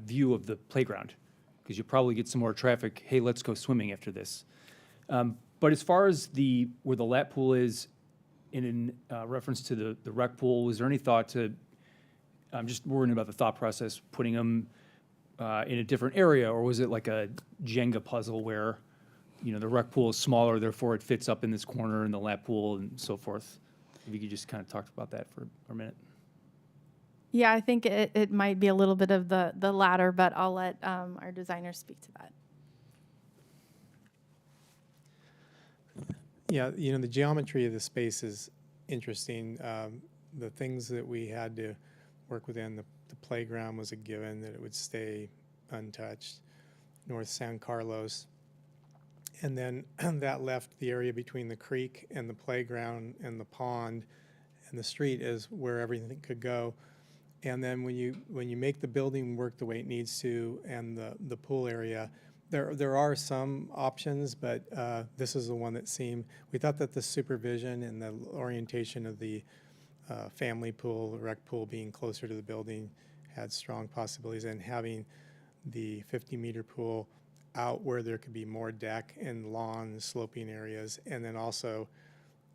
view of the playground, because you probably get some more traffic, hey, let's go swimming after this. But as far as where the lap pool is in reference to the rec pool, was there any thought to, I'm just worrying about the thought process, putting them in a different area, or was it like a Jenga puzzle where, you know, the rec pool is smaller, therefore it fits up in this corner in the lap pool and so forth? If you could just kind of talk about that for a minute. Yeah, I think it might be a little bit of the latter, but I'll let our designers speak to that. Yeah, you know, the geometry of the space is interesting. The things that we had to work within, the playground was a given that it would stay untouched, North San Carlos. And then that left the area between the creek and the playground and the pond and the street is where everything could go. And then when you make the building work the way it needs to and the pool area, there are some options, but this is the one that seemed, we thought that the supervision and the orientation of the family pool, rec pool being closer to the building had strong possibilities, and having the 50-meter pool out where there could be more deck and lawn sloping areas, and then also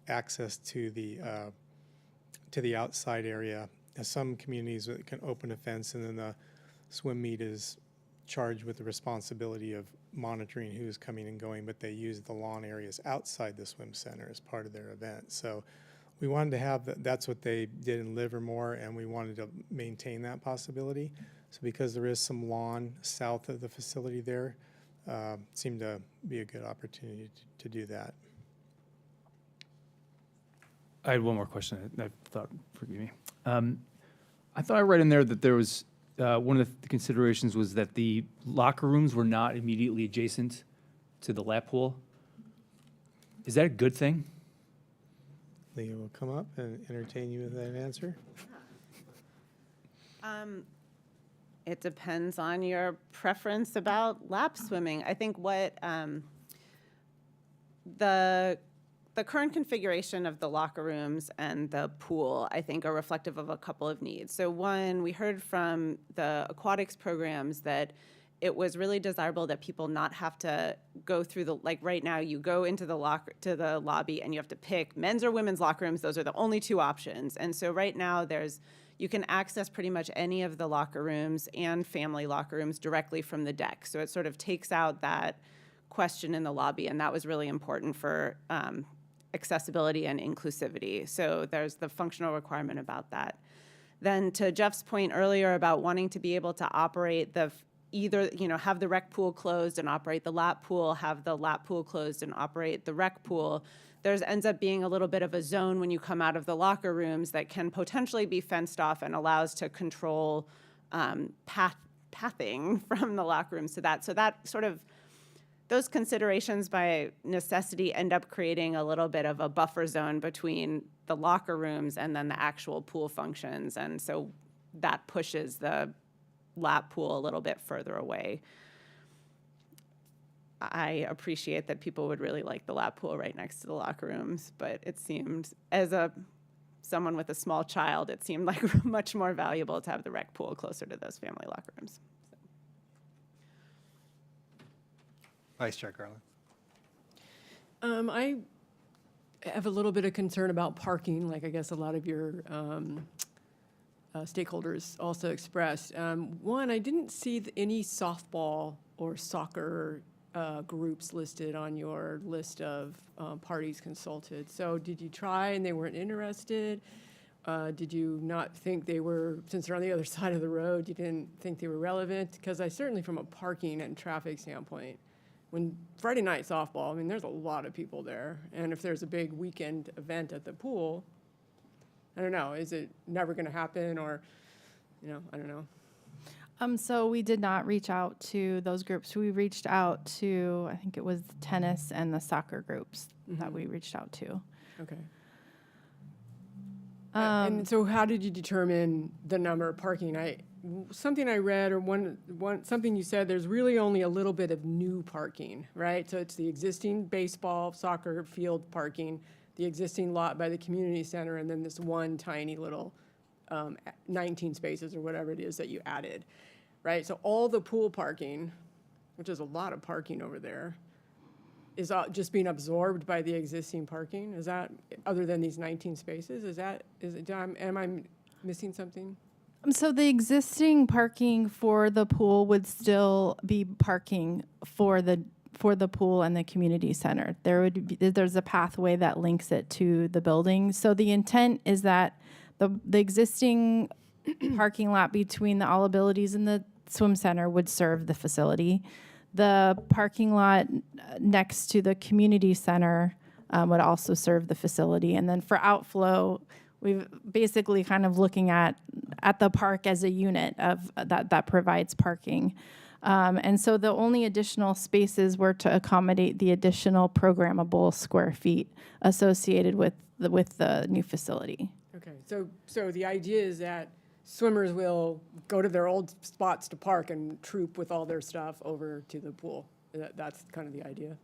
access to the outside area. Some communities can open a fence, and then the swim meet is charged with the responsibility of monitoring who's coming and going, but they use the lawn areas outside the swim center as part of their event. So we wanted to have that's what they did in Livermore, and we wanted to maintain that possibility. So because there is some lawn south of the facility there, seemed to be a good opportunity to do that. I had one more question. I thought, forgive me. I thought I read in there that there was, one of the considerations was that the locker rooms were not immediately adjacent to the lap pool. Is that a good thing? Leah will come up and entertain you with that answer. It depends on your preference about lap swimming. I think what the current configuration of the locker rooms and the pool, I think, are reflective of a couple of needs. So one, we heard from the aquatics programs that it was really desirable that people not have to go through like right now, you go into the lobby and you have to pick men's or women's locker rooms. Those are the only two options. And so right now you can access pretty much any of the locker rooms and family locker rooms directly from the deck. So it sort of takes out that question in the lobby, and that was really important for accessibility and inclusivity. So there's the functional requirement about that. Then to Jeff's point earlier about wanting to be able to operate either, you know, have the rec pool closed and operate the lap pool, have the lap pool closed and operate the rec pool, there ends up being a little bit of a zone when you come out of the locker rooms that can potentially be fenced off and allows to control pathing from the locker rooms to that. So that sort of, those considerations by necessity end up creating a little bit of a buffer zone between the locker rooms and then the actual pool functions. And so that pushes the lap pool a little bit further away. I appreciate that people would really like the lap pool right next to the locker rooms, but it seemed, as someone with a small child, it seemed like much more valuable to have the rec pool closer to those family locker rooms. Vice Chair Garland. I have a little bit of concern about parking, like I guess a lot of your stakeholders also expressed. One, I didn't see any softball or soccer groups listed on your list of parties consulted. So did you try and they weren't interested? Did you not think they were, since they're on the other side of the road, you didn't think they were relevant? Because I certainly, from a parking and traffic standpoint, when Friday night softball, I mean, there's a lot of people there. And if there's a big weekend event at the pool, I don't know, is it never going to happen or, I don't know. So we did not reach out to those groups. We reached out to, I think it was tennis and the soccer groups that we reached out to. Okay. And so how did you determine the number of parking? Something I read or something you said, there's really only a little bit of new parking, right? So it's the existing baseball, soccer field parking, the existing lot by the community center, and then this one tiny little 19 spaces or whatever it is that you added, right? So all the pool parking, which is a lot of parking over there, is just being absorbed by the existing parking? Is that, other than these 19 spaces, am I missing something? So the existing parking for the pool would still be parking for the pool and the community center. There's a pathway that links it to the building. So the intent is that the existing parking lot between the All Abilities and the swim center would serve the facility. The parking lot next to the community center would also serve the facility. And then for outflow, we've basically kind of looking at the park as a unit of that provides parking. And so the only additional spaces were to accommodate the additional programmable square feet associated with the new facility. Okay, so the idea is that swimmers will go to their old spots to park and troop with all their stuff over to the pool. That's kind of the idea.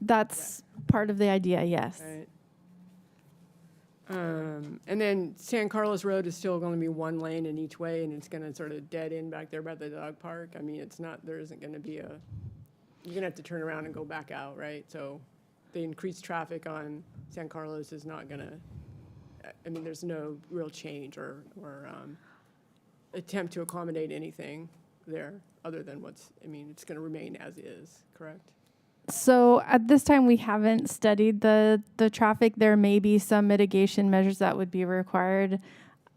That's part of the idea, yes. Right. And then San Carlos Road is still going to be one lane in each way, and it's going to sort of dead end back there by the dog park. I mean, there isn't going to be you're going to have to turn around and go back out, right? So the increased traffic on San Carlos is not going to, I mean, there's no real change or attempt to accommodate anything there other than it's going to remain as is, correct? So at this time, we haven't studied the traffic. There may be some mitigation measures that would be required.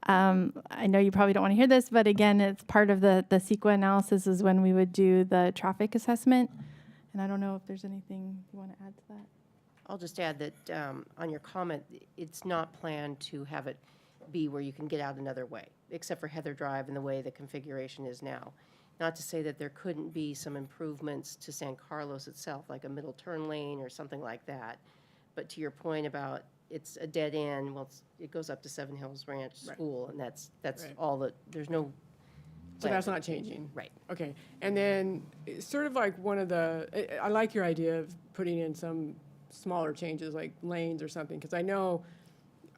I know you probably don't want to hear this, but again, it's part of the CEQA analysis is when we would do the traffic assessment. And I don't know if there's anything you want to add to that. I'll just add that on your comment, it's not planned to have it be where you can get out another way, except for Heather Drive and the way the configuration is now. Not to say that there couldn't be some improvements to San Carlos itself, like a middle turn lane or something like that. But to your point about it's a dead end, well, it goes up to Seven Hills Ranch School, and that's Right. all there's no. So that's not changing? Right. Okay, and then it's sort of like I like your idea of putting in some smaller changes like lanes or something, because I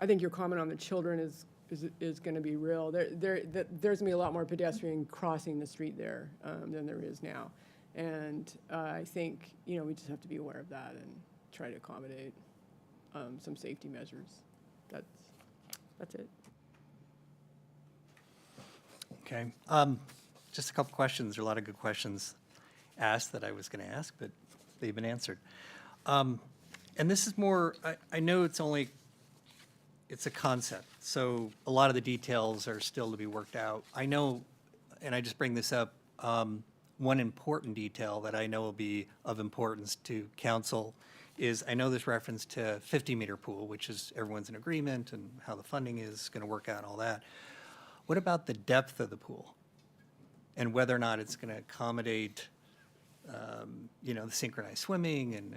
think your comment on the children is going to be real. There's going to be a lot more pedestrian crossing the street there than there is now. And I think, we just have to be aware of that and try to accommodate some safety measures. That's it. Okay. Just a couple questions. There are a lot of good questions asked that I was going to ask, but they've been answered. And this is more, I know it's a concept, so a lot of the details are still to be worked out. I know, and I just bring this up, one important detail that I know will be of importance to council is I know there's reference to 50-meter pool, which is everyone's in agreement and how the funding is going to work out and all that. What about the depth of the pool? And whether or not it's going to accommodate, the synchronized swimming and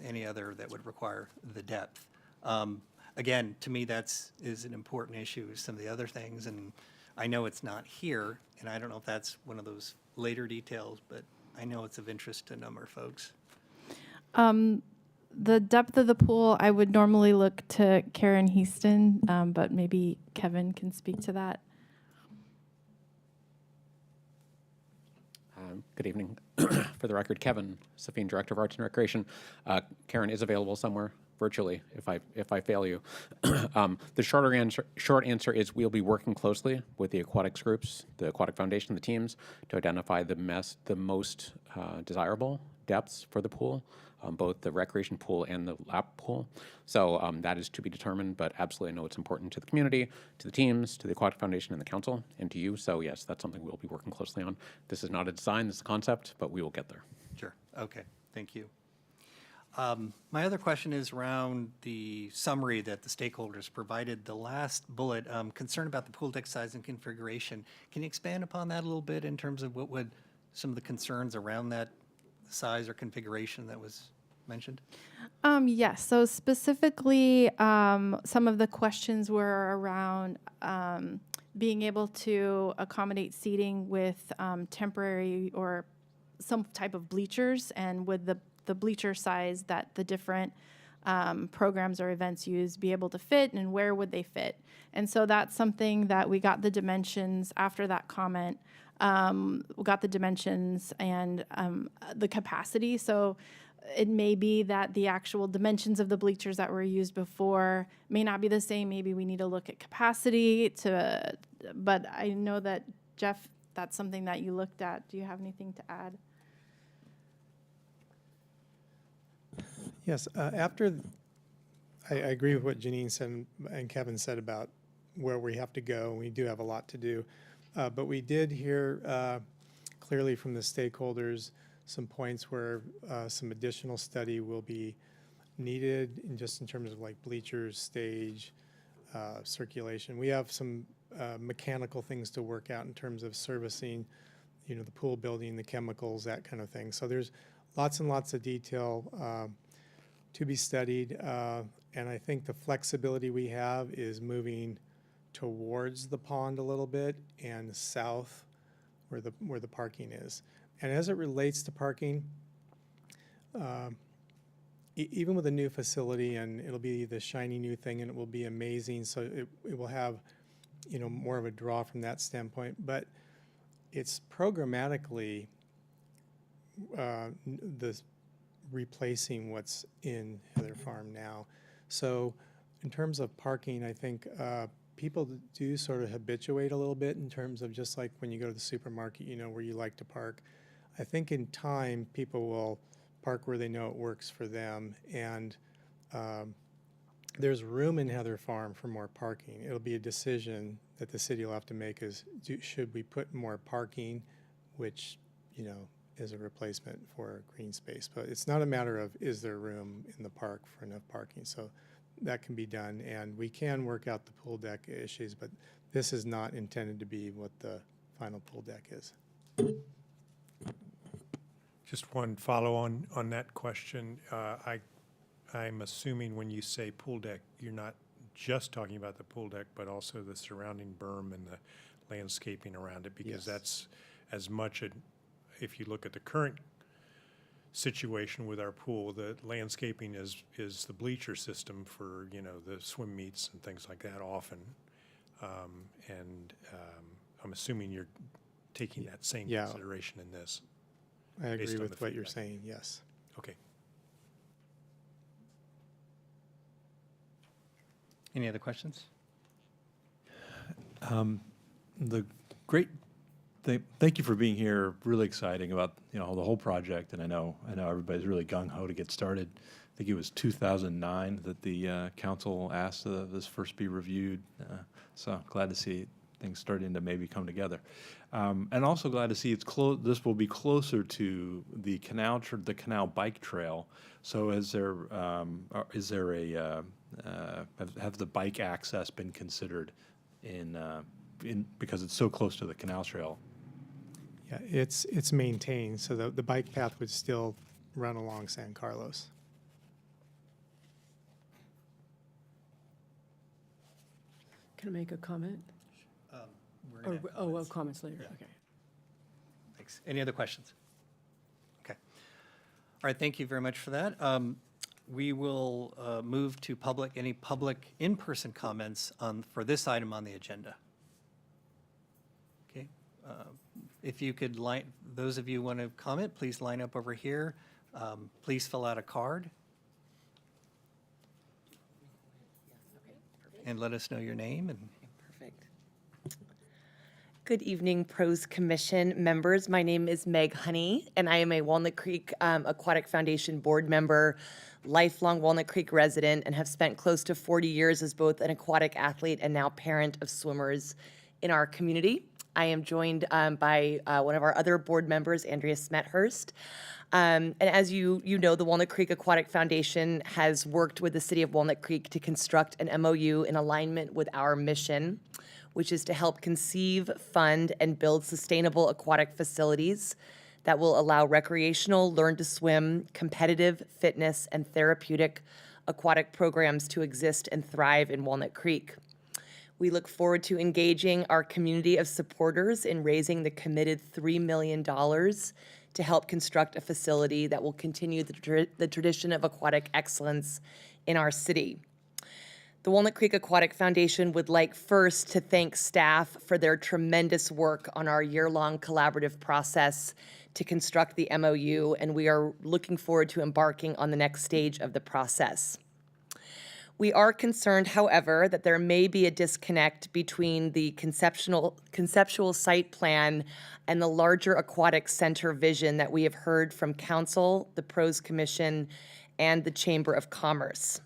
any other that would require the depth. Again, to me, is an important issue as some of the other things, and I know it's not here, and I don't know if that's one of those later details, but I know it's of interest to a number of folks. The depth of the pool, I would normally look to Karen Heaston, but maybe Kevin can speak to that. Good evening. For the record, Kevin Safine, Director of Arts and Recreation. Karen is available somewhere virtually if I fail you. The short answer is we'll be working closely with the aquatics groups, the Aquatic Foundation, the teams, to identify the most desirable depths for the pool, both the recreation pool and the lap pool. So that is to be determined, but absolutely I know it's important to the community, to the teams, to the Aquatic Foundation and the council, and to you. So yes, that's something we'll be working closely on. This is not a design, this is a concept, but we will get there. Sure. Okay. thank you. My other question is around the summary that the stakeholders provided. The last bullet, concern about the pool deck size and configuration. Can you expand upon that a little bit in terms of what would some of the concerns around that size or configuration that was mentioned? Yes. So specifically, some of the questions were around being able to accommodate seating with temporary or some type of bleachers, and with the bleacher size that the different programs or events use be able to fit, and where would they fit. And so that's something that we got the dimensions after that comment. We got the dimensions and the capacity. So it may be that the actual dimensions of the bleachers that were used before may not be the same. Maybe we need to look at capacity but I know that, Jeff, that's something that you looked at. Do you have anything to add? Yes, I agree with what Janine said and Kevin said about where we have to go. We do have a lot to do. But we did hear clearly from the stakeholders some points where some additional study will be needed just in terms of like bleachers, stage, circulation. We have some mechanical things to work out in terms of servicing, the pool building, the chemicals, that kind of thing. So there's lots and lots of detail to be studied. And I think the flexibility we have is moving towards the pond a little bit and south where the parking is. And as it relates to parking, even with a new facility, and it'll be the shiny new thing, and it will be amazing. So it will have, more of a draw from that standpoint. But it's programmatically the replacing what's in Heather Farm now. So in terms of parking, I think people do sort of habituate a little bit in terms of just like when you go to the supermarket, where you like to park. I think in time, people will park where they know it works for them. And there's room in Heather Farm for more parking. It'll be a decision that the city will have to make is, should we put more parking, which, is a replacement for green space. But it's not a matter of, is there room in the park for enough parking? So that can be done. And we can work out the pool deck issues, but this is not intended to be what the final pool deck is. Just one follow-on on that question. I'm assuming when you say pool deck, you're not just talking about the pool deck, but also the surrounding berm and the landscaping around it, because that's as much, if you look at the current situation with our pool, the landscaping is the bleacher system for, the swim meets and things like that often. I'm assuming you're taking that same consideration in this. I based agree on with the what you're feedback. saying, yes. Okay. Any other questions? The great thing, thank you for being here. Really exciting about the whole project, and I know everybody's really gung ho to get started. I think it was 2009 that the council asked this first be reviewed. So glad to see things starting to maybe come together, and also glad to see it's close. This will be closer to the canal bike trail. So is there have the bike access been considered in because it's so close to the canal trail? Yeah, it's maintained, so the bike path would still run along San Carlos. Can I make a comment? We're gonna have comments. Comments later, okay. Thanks. Any other questions? Okay. All right, thank you very much for that. We will move to any public in-person comments for this item on the agenda. Okay. If you could those of you who want to comment, please line up over here. Please fill out a card. And let us know your name and Perfect. Good evening, PROS Commission members. My name is Meg Honey, and I am a Walnut Creek Aquatic Foundation board member, lifelong Walnut Creek resident, and have spent close to 40 years as both an aquatic athlete and now parent of swimmers in our community. I am joined by one of our other board members, Andrea Smethurst. And as you know, the Walnut Creek Aquatic Foundation has worked with the City of Walnut Creek to construct an MOU in alignment with our mission, which is to help conceive, fund, and build sustainable aquatic facilities that will allow recreational, learn-to-swim, competitive, fitness, and therapeutic aquatic programs to exist and thrive in Walnut Creek. We look forward to engaging our community of supporters in raising the committed $3 million to help construct a facility that will continue the tradition of aquatic excellence in our city. The Walnut Creek Aquatic Foundation would like first to thank staff for their tremendous work on our year-long collaborative process to construct the MOU, and we are looking forward to embarking on the next stage of the process. We are concerned, however, that there may be a disconnect between the conceptual site plan and the larger aquatic center vision that we have heard from Council, the PROS Commission, and the Chamber of Commerce.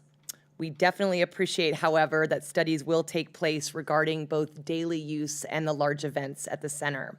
We definitely appreciate, however, that studies will take place regarding both daily use and the large events at the center.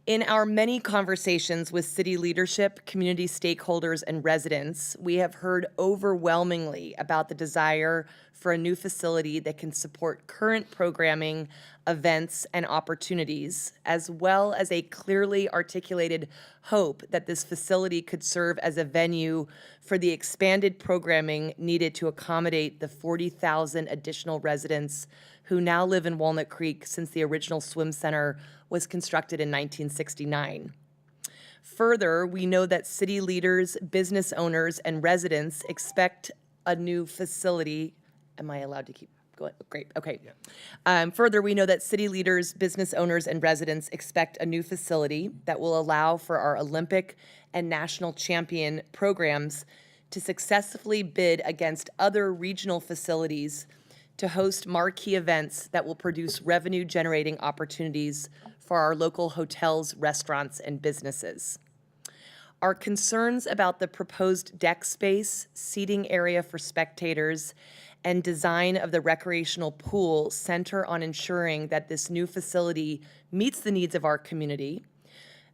In our many conversations with city leadership, community stakeholders, and residents, we have heard overwhelmingly about the desire for a new facility that can support current programming, events, and opportunities, as well as a clearly articulated hope that this facility could serve as a venue for the expanded programming needed to accommodate the 40,000 additional residents who now live in Walnut Creek since the original swim center was constructed in 1969. Further, we know that city leaders, business owners, and residents expect a new facility. Am I allowed to keep going? Great, okay. Further, we know that city leaders, business owners, and residents expect a new facility that will allow for our Olympic and national champion programs to successfully bid against other regional facilities to host marquee events that will produce revenue-generating opportunities for our local hotels, restaurants, and businesses. Our concerns about the proposed deck space, seating area for spectators, and design of the recreational pool center on ensuring that this new facility meets the needs of our community,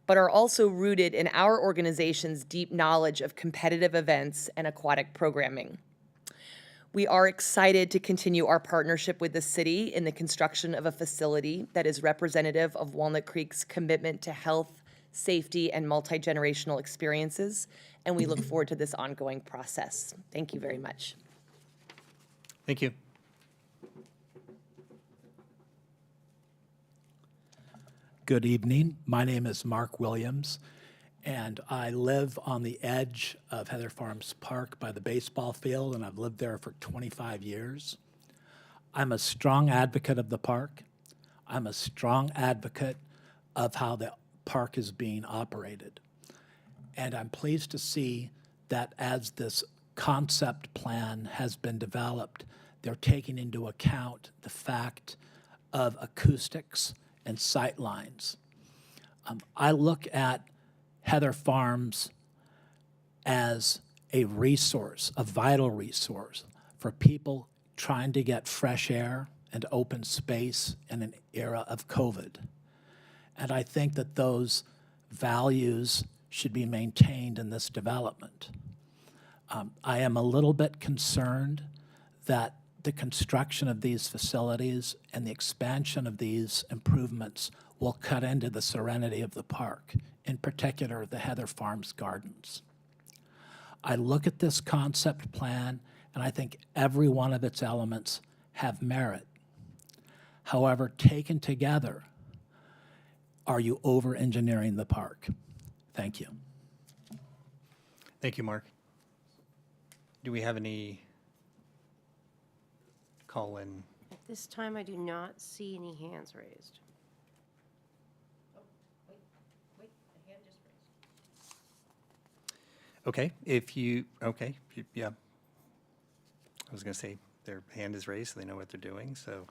but are also rooted in our organization's deep knowledge of competitive events and aquatic programming. We are excited to continue our partnership with the city in the construction of a facility that is representative of Walnut Creek's commitment to health, safety, and multi-generational experiences, and we look forward to this ongoing process. Thank you very much. Thank you. Good evening. My name is Mark Williams, and I live on the edge of Heather Farms Park by the baseball field, and I've lived there for 25 years. I'm a strong advocate of the park. I'm a strong advocate of how the park is being operated. And I'm pleased to see that as this concept plan has been developed, they're taking into account the fact of acoustics and sight lines. I look at Heather Farms as a resource, a vital resource for people trying to get fresh air and open space in an era of COVID. And I think that those values should be maintained in this development. I am a little bit concerned that the construction of these facilities and the expansion of these improvements will cut into the serenity of the park, in particular the Heather Farms Gardens. I look at this concept plan and I think every one of its elements have merit. However, taken together, are you over-engineering the park? Thank you. Thank you, Mark. Do we have any call-in? At this time, I do not see any hands raised. The hand just raised. Okay, yeah. I was going to say their hand is raised, so they know what they're doing, so.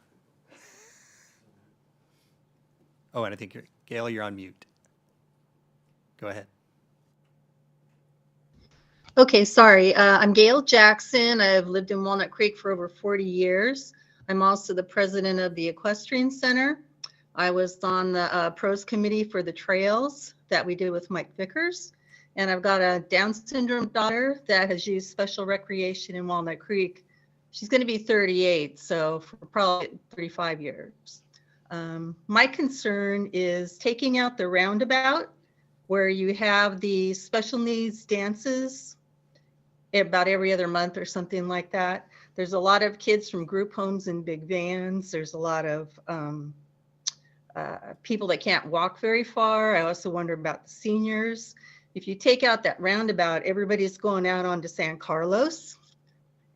Oh, and I think Gail, you're on mute. Go ahead. Okay, sorry. I'm Gail Jackson. I've lived in Walnut Creek for over 40 years. I'm also the president of the Equestrian Center. I was on the PROS committee for the trails that we did with Mike Vickers. And I've got a Down syndrome daughter that has used special recreation in Walnut Creek. She's going to be 38, so for probably 35 years. My concern is taking out the roundabout where you have the special needs dances about every other month or something like that. There's a lot of kids from group homes and big vans. There's a lot of people that can't walk very far. I also wonder about the seniors. If you take out that roundabout, everybody's going out onto San Carlos,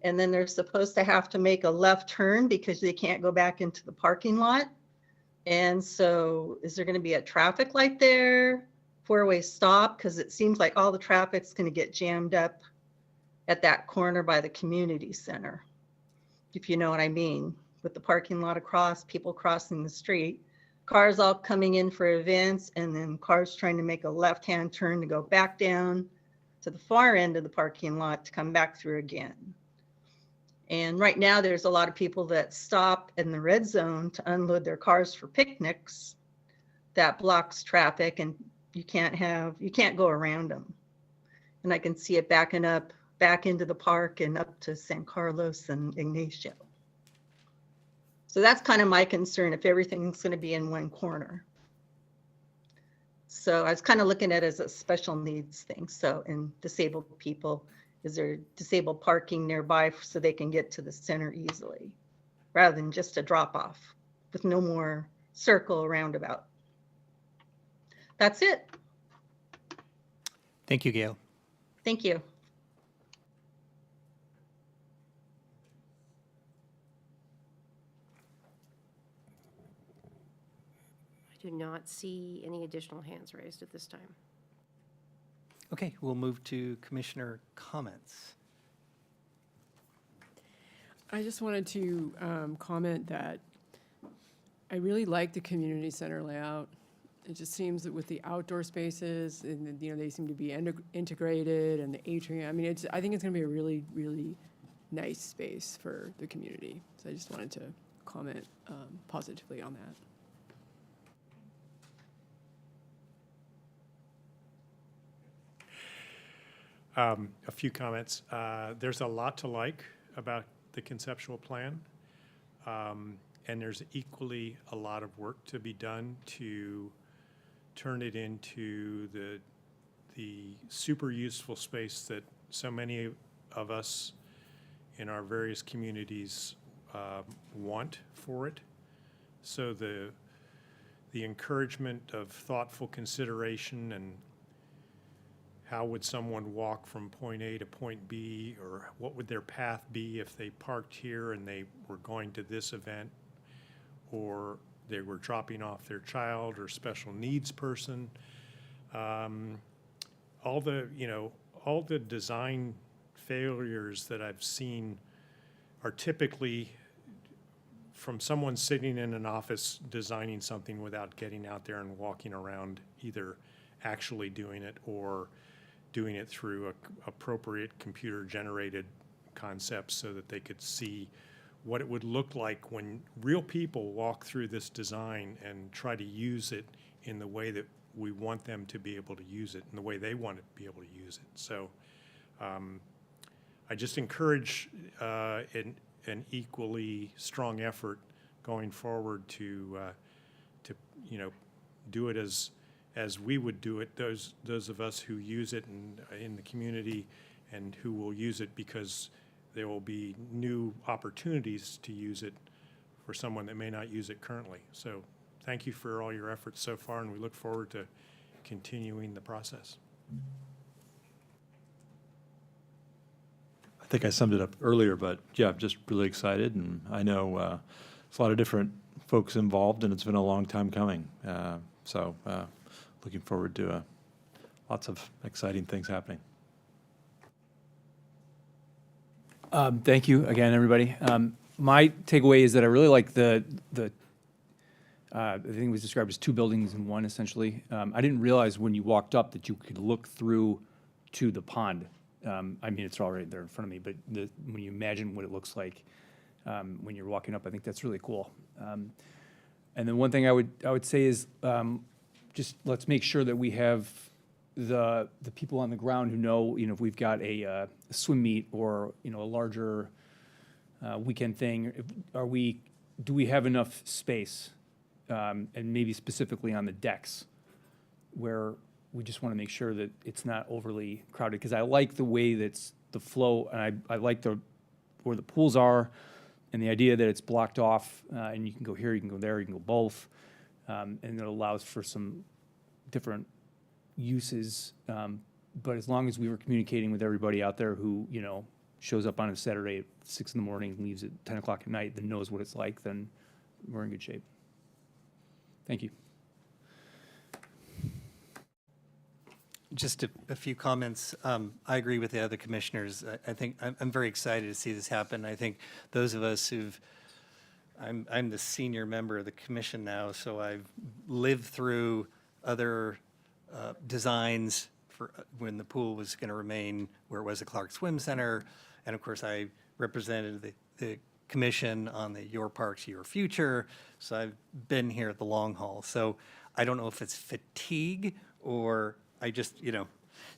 and then they're supposed to have to make a left turn because they can't go back into the parking lot. And so is there going to be a traffic light there, four-way stop? Because it seems like all the traffic's going to get jammed up at that corner by the community center, if you know what I mean, with the parking lot across, people crossing the street, cars all coming in for events, and then cars trying to make a left-hand turn to go back down to the far end of the parking lot to come back through again. And right now there's a lot of people that stop in the red zone to unload their cars for picnics. That blocks traffic, and you can't go around them. And I can see it backing up back into the park and up to San Carlos and Ignacio. So that's kind of my concern if everything's going to be in one corner. So I was kind of looking at it as a special needs thing. So, and disabled people, is there disabled parking nearby so they can get to the center easily, rather than just a drop off with no more circle roundabout. That's it. Thank you, Gail. Thank you. I do not see any additional hands raised at this time. Okay, we'll move to commissioner comments. I just wanted to comment that I really like the community center layout. It just seems that with the outdoor spaces and, they seem to be integrated, and the atrium, I mean, I think it's going to be a really, really nice space for the community. So I just wanted to comment positively on that. A few comments. There's a lot to like about the conceptual plan, and there's equally a lot of work to be done to turn it into the super useful space that so many of us in our various communities want for it. So the encouragement of thoughtful consideration and how would someone walk from point A to point B, or what would their path be if they parked here and they were going to this event, or they were dropping off their child or special needs person. All the design failures that I've seen are typically from someone sitting in an office designing something without getting out there and walking around, either actually doing it or doing it through appropriate computer-generated concepts so that they could see what it would look like when real people walk through this design and try to use it in the way that we want them to be able to use it, in the way they want to be able to use it. So I just encourage an equally strong effort going forward to do it as we would do it, those of us who use it in the community and who will use it because there will be new opportunities to use it for someone that may not use it currently. So thank you for all your efforts so far, and we look forward to continuing the process. I think I summed it up earlier, but yeah, I'm just really excited, and I know there's a lot of different folks involved, and it's been a long time coming. So looking forward to lots of exciting things happening. Thank you again, everybody. My takeaway is that I really like the thing was described as two buildings in one, essentially. I didn't realize when you walked up that you could look through to the pond. I mean, it's already there in front of me, but when you imagine what it looks like when you're walking up, I think that's really cool. And then one thing I would say is, just let's make sure that we have the people on the ground who know, if we've got a swim meet or, a larger weekend thing, do we have enough space? And maybe specifically on the decks, where we just want to make sure that it's not overly crowded. Because I like the way that's the flow, and I like where the pools are, and the idea that it's blocked off, and you can go here, you can go there, you can go both, and it allows for some different uses. But as long as we were communicating with everybody out there who, shows up on a Saturday at 6 in the morning, leaves at 10 o'clock at night, then knows what it's like, then we're in good shape. Thank you. Just a few comments. I agree with the other commissioners. I think I'm very excited to see this happen. I think those of us I'm the senior member of the commission now, so I've lived through other designs for when the pool was going to remain where it was at Clark Swim Center. And of course, I represented the commission on the Your Parks, Your Future. So I've been here at the long haul. So I don't know if it's fatigue or I just,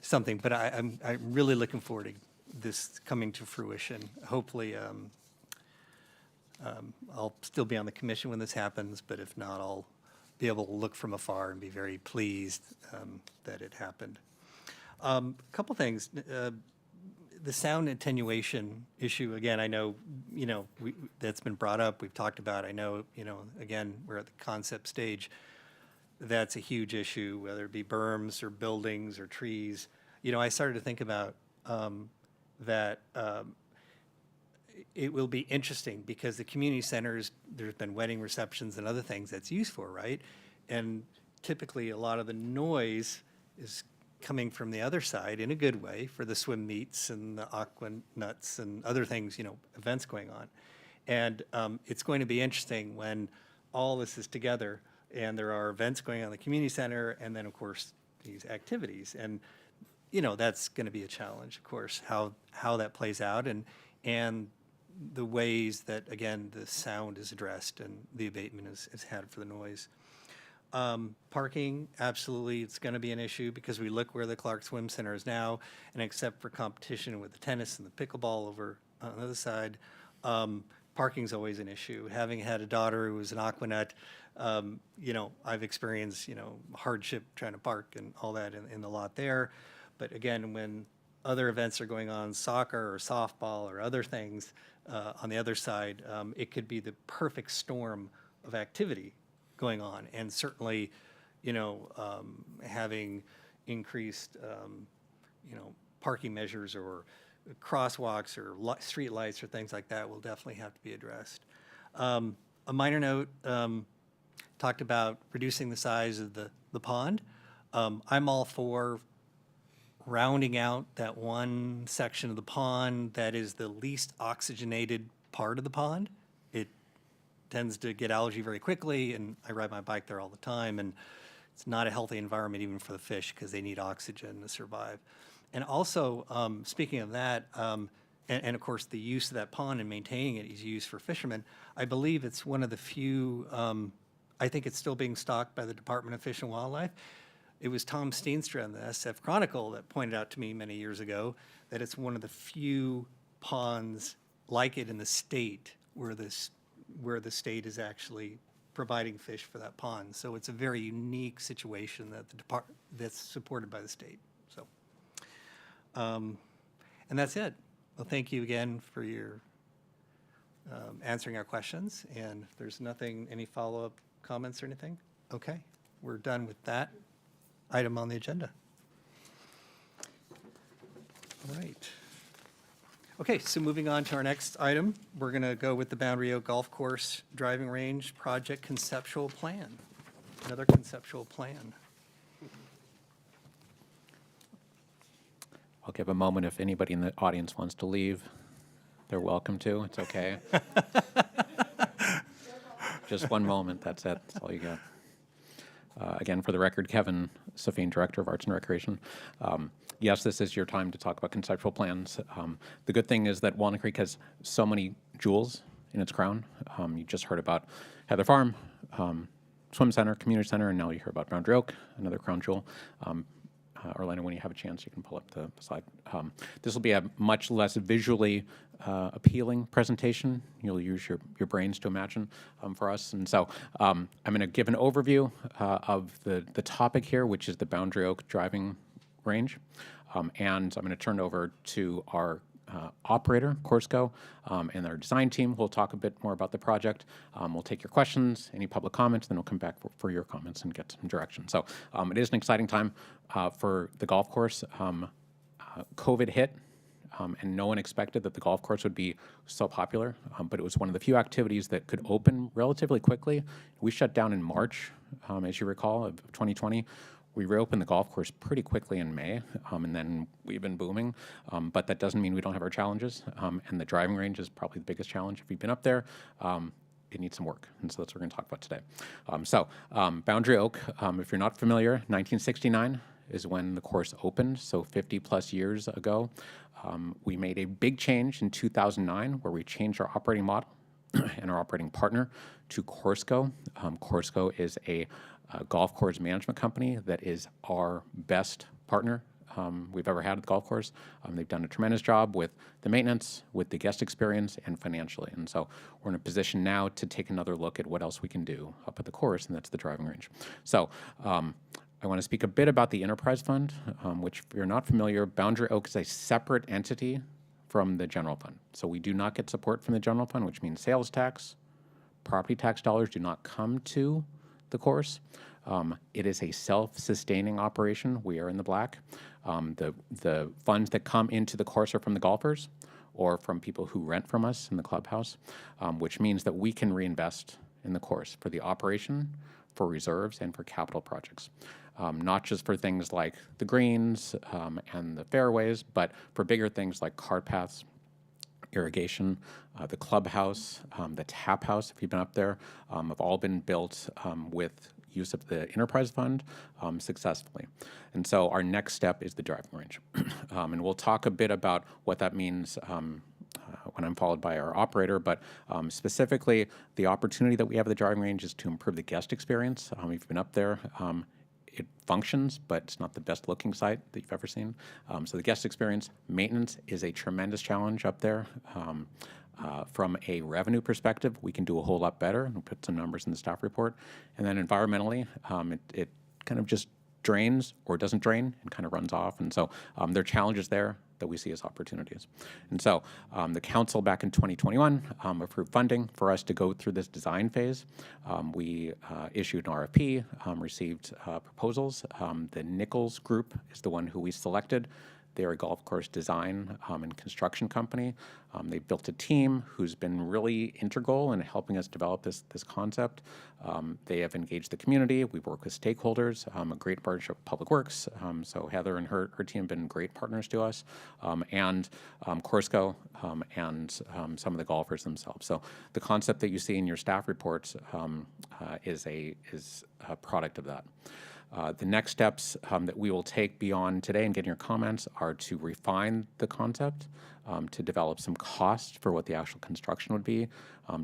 something, but I'm really looking forward to this coming to fruition. Hopefully, I'll still be on the commission when this happens, but if not, I'll be able to look from afar and be very pleased that it happened. A couple things. The sound attenuation issue, again, I know, that's been brought up, we've talked about, I know, again, we're at the concept stage. That's a huge issue, whether it be berms or buildings or trees. I started to think about that it will be interesting because the community centers, there's been wedding receptions and other things that's used for, right? And typically a lot of the noise is coming from the other side in a good way for the swim meets and the aqua nuts and other things, events going on. And it's going to be interesting when all this is together and there are events going on in the community center and then, of course, these activities. And, that's going to be a challenge, of course, how that plays out and the ways that, again, the sound is addressed and the abatement is had for the noise. Parking, absolutely, it's going to be an issue because we look where the Clark Swim Center is now, and except for competition with the tennis and the pickleball over on the other side, parking's always an issue. Having had a daughter who was an aquanut, I've experienced, hardship trying to park and all that in the lot there. But again, when other events are going on, soccer or softball or other things on the other side, it could be the perfect storm of activity going on. And certainly, having increased, parking measures or crosswalks or street lights or things like that will definitely have to be addressed. A minor note, talked about reducing the size of the pond. I'm all for rounding out that one section of the pond that is the least oxygenated part of the pond. It tends to get algae very quickly, and I ride my bike there all the time, and it's not a healthy environment even for the fish because they need oxygen to survive. And also, speaking of that, and of course the use of that pond and maintaining it is used for fishermen, I believe it's one of the few, I think it's still being stocked by the Department of Fish and Wildlife. It was Tom Steenstra in the SF Chronicle that pointed out to me many years ago that it's one of the few ponds like it in the state where the state is actually providing fish for that pond. So it's a very unique situation that that's supported by the state. So, and that's it. Well, thank you again for your answering our questions. And if there's any follow-up comments or anything, okay, we're done with that item on the agenda. All right. Okay, so moving on to our next item, we're going to go with the Boundary Oak Golf Course Driving Range Project Conceptual Plan. Another conceptual plan. I'll give a moment if anybody in the audience wants to leave. They're welcome to. It's okay. Just one moment. That's it. That's all you got. Again, for the record, Kevin Safine, Director of Arts and Recreation. Yes, this is your time to talk about conceptual plans. The good thing is that Walnut Creek has so many jewels in its crown. You just heard about Heather Farm, Swim Center, Community Center, and now you hear about Boundary Oak, another crown jewel. Orlando, when you have a chance, you can pull up the slide. This will be a much less visually appealing presentation. You'll use your brains to imagine for us. And so I'm going to give an overview of the topic here, which is the Boundary Oak driving range. And I'm going to turn it over to our operator, Corsco, and our design team. We'll talk a bit more about the project. We'll take your questions, any public comments, then we'll come back for your comments and get some direction. So it is an exciting time for the golf course. COVID hit, and no one expected that the golf course would be so popular, but it was one of the few activities that could open relatively quickly. We shut down in March, as you recall, of 2020. We reopened the golf course pretty quickly in May, and then we've been booming. But that doesn't mean we don't have our challenges. And the driving range is probably the biggest challenge. If you've been up there, it needs some work. And so that's what we're going to talk about today. Boundary Oak, if you're not familiar, 1969 is when the course opened, so 50 plus years ago. We made a big change in 2009 where we changed our operating model and our operating partner to Corsco. Corsco is a golf course management company that is our best partner we've ever had at the golf course. They've done a tremendous job with the maintenance, with the guest experience, and financially. And so we're in a position now to take another look at what else we can do up at the course, and that's the driving range. So I want to speak a bit about the Enterprise Fund, which if you're not familiar, Boundary Oak is a separate entity from the general fund. So we do not get support from the general fund, which means sales tax, property tax dollars do not come to the course. It is a self-sustaining operation. We are in the black. The funds that come into the course are from the golfers or from people who rent from us in the clubhouse, which means that we can reinvest in the course for the operation, for reserves, and for capital projects. Not just for things like the greens and the fairways, but for bigger things like cart paths, irrigation, the clubhouse, the tap house, if you've been up there, have all been built with use of the Enterprise Fund successfully. And so our next step is the driving range. And we'll talk a bit about what that means when I'm followed by our operator, but specifically the opportunity that we have at the driving range is to improve the guest experience. If you've been up there, it functions, but it's not the best looking site that you've ever seen. So the guest experience, maintenance is a tremendous challenge up there. From a revenue perspective, we can do a whole lot better, and we'll put some numbers in the staff report. And then environmentally, it kind of just drains or doesn't drain and kind of runs off. And so there are challenges there that we see as opportunities. And so the council back in 2021 approved funding for us to go through this design phase. We issued an RFP, received proposals. The Nichols Group is the one who we selected. They're a golf course design and construction company. They've built a team who's been really integral in helping us develop this concept. They have engaged the community. We've worked with stakeholders, a great partnership with Public Works. So Heather and her team have been great partners to us, and Corsco and some of the golfers themselves. So the concept that you see in your staff reports is a product of that. The next steps that we will take beyond today and getting your comments are to refine the concept, to develop some cost for what the actual construction would be,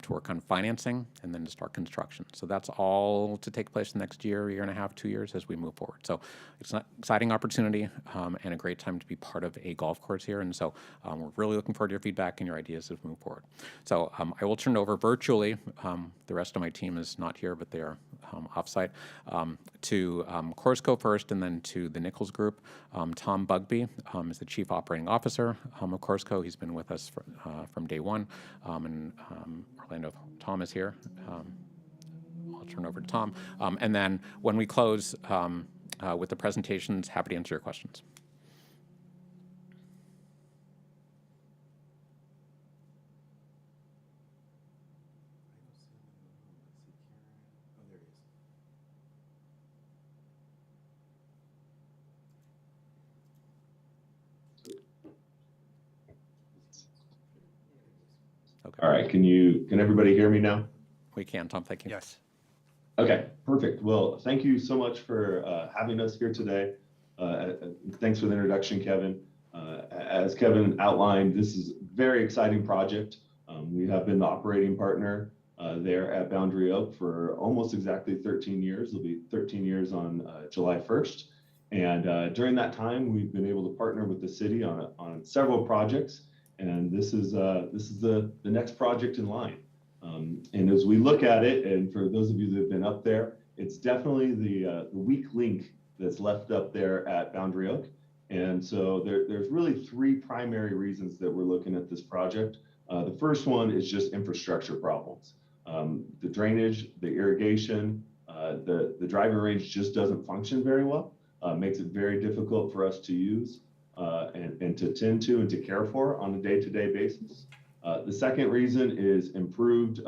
to work on financing, and then to start construction. So that's all to take place the next year and a half, 2 years as we move forward. So it's an exciting opportunity and a great time to be part of a golf course here. And so we're really looking forward to your feedback and your ideas as we move forward. So I will turn it over virtually. The rest of my team is not here, but they are offsite, to Corsco first and then to the Nichols Group. Tom Bugby is the Chief Operating Officer of Corsco. He's been with us from day one, and Orlando Tom is here. I'll turn over to Tom. And then when we close with the presentations, happy to answer your questions. Okay. All right, can everybody hear me now? We can, Tom, thank you. Yes. Okay, perfect. Well, thank you so much for having us here today. Thanks for the introduction, Kevin. As Kevin outlined, this is a very exciting project. We have been the operating partner there at Boundary Oak for almost exactly 13 years. It'll be 13 years on July 1st. And during that time, we've been able to partner with the city on several projects. And this is the next project in line. And as we look at it, and for those of you that have been up there, it's definitely the weak link that's left up there at Boundary Oak. And so there's really three primary reasons that we're looking at this project. The first one is just infrastructure problems. The drainage, the irrigation, the driving range just doesn't function very well. Makes it very difficult for us to use and to tend to and to care for on a day-to-day basis. The second reason is improved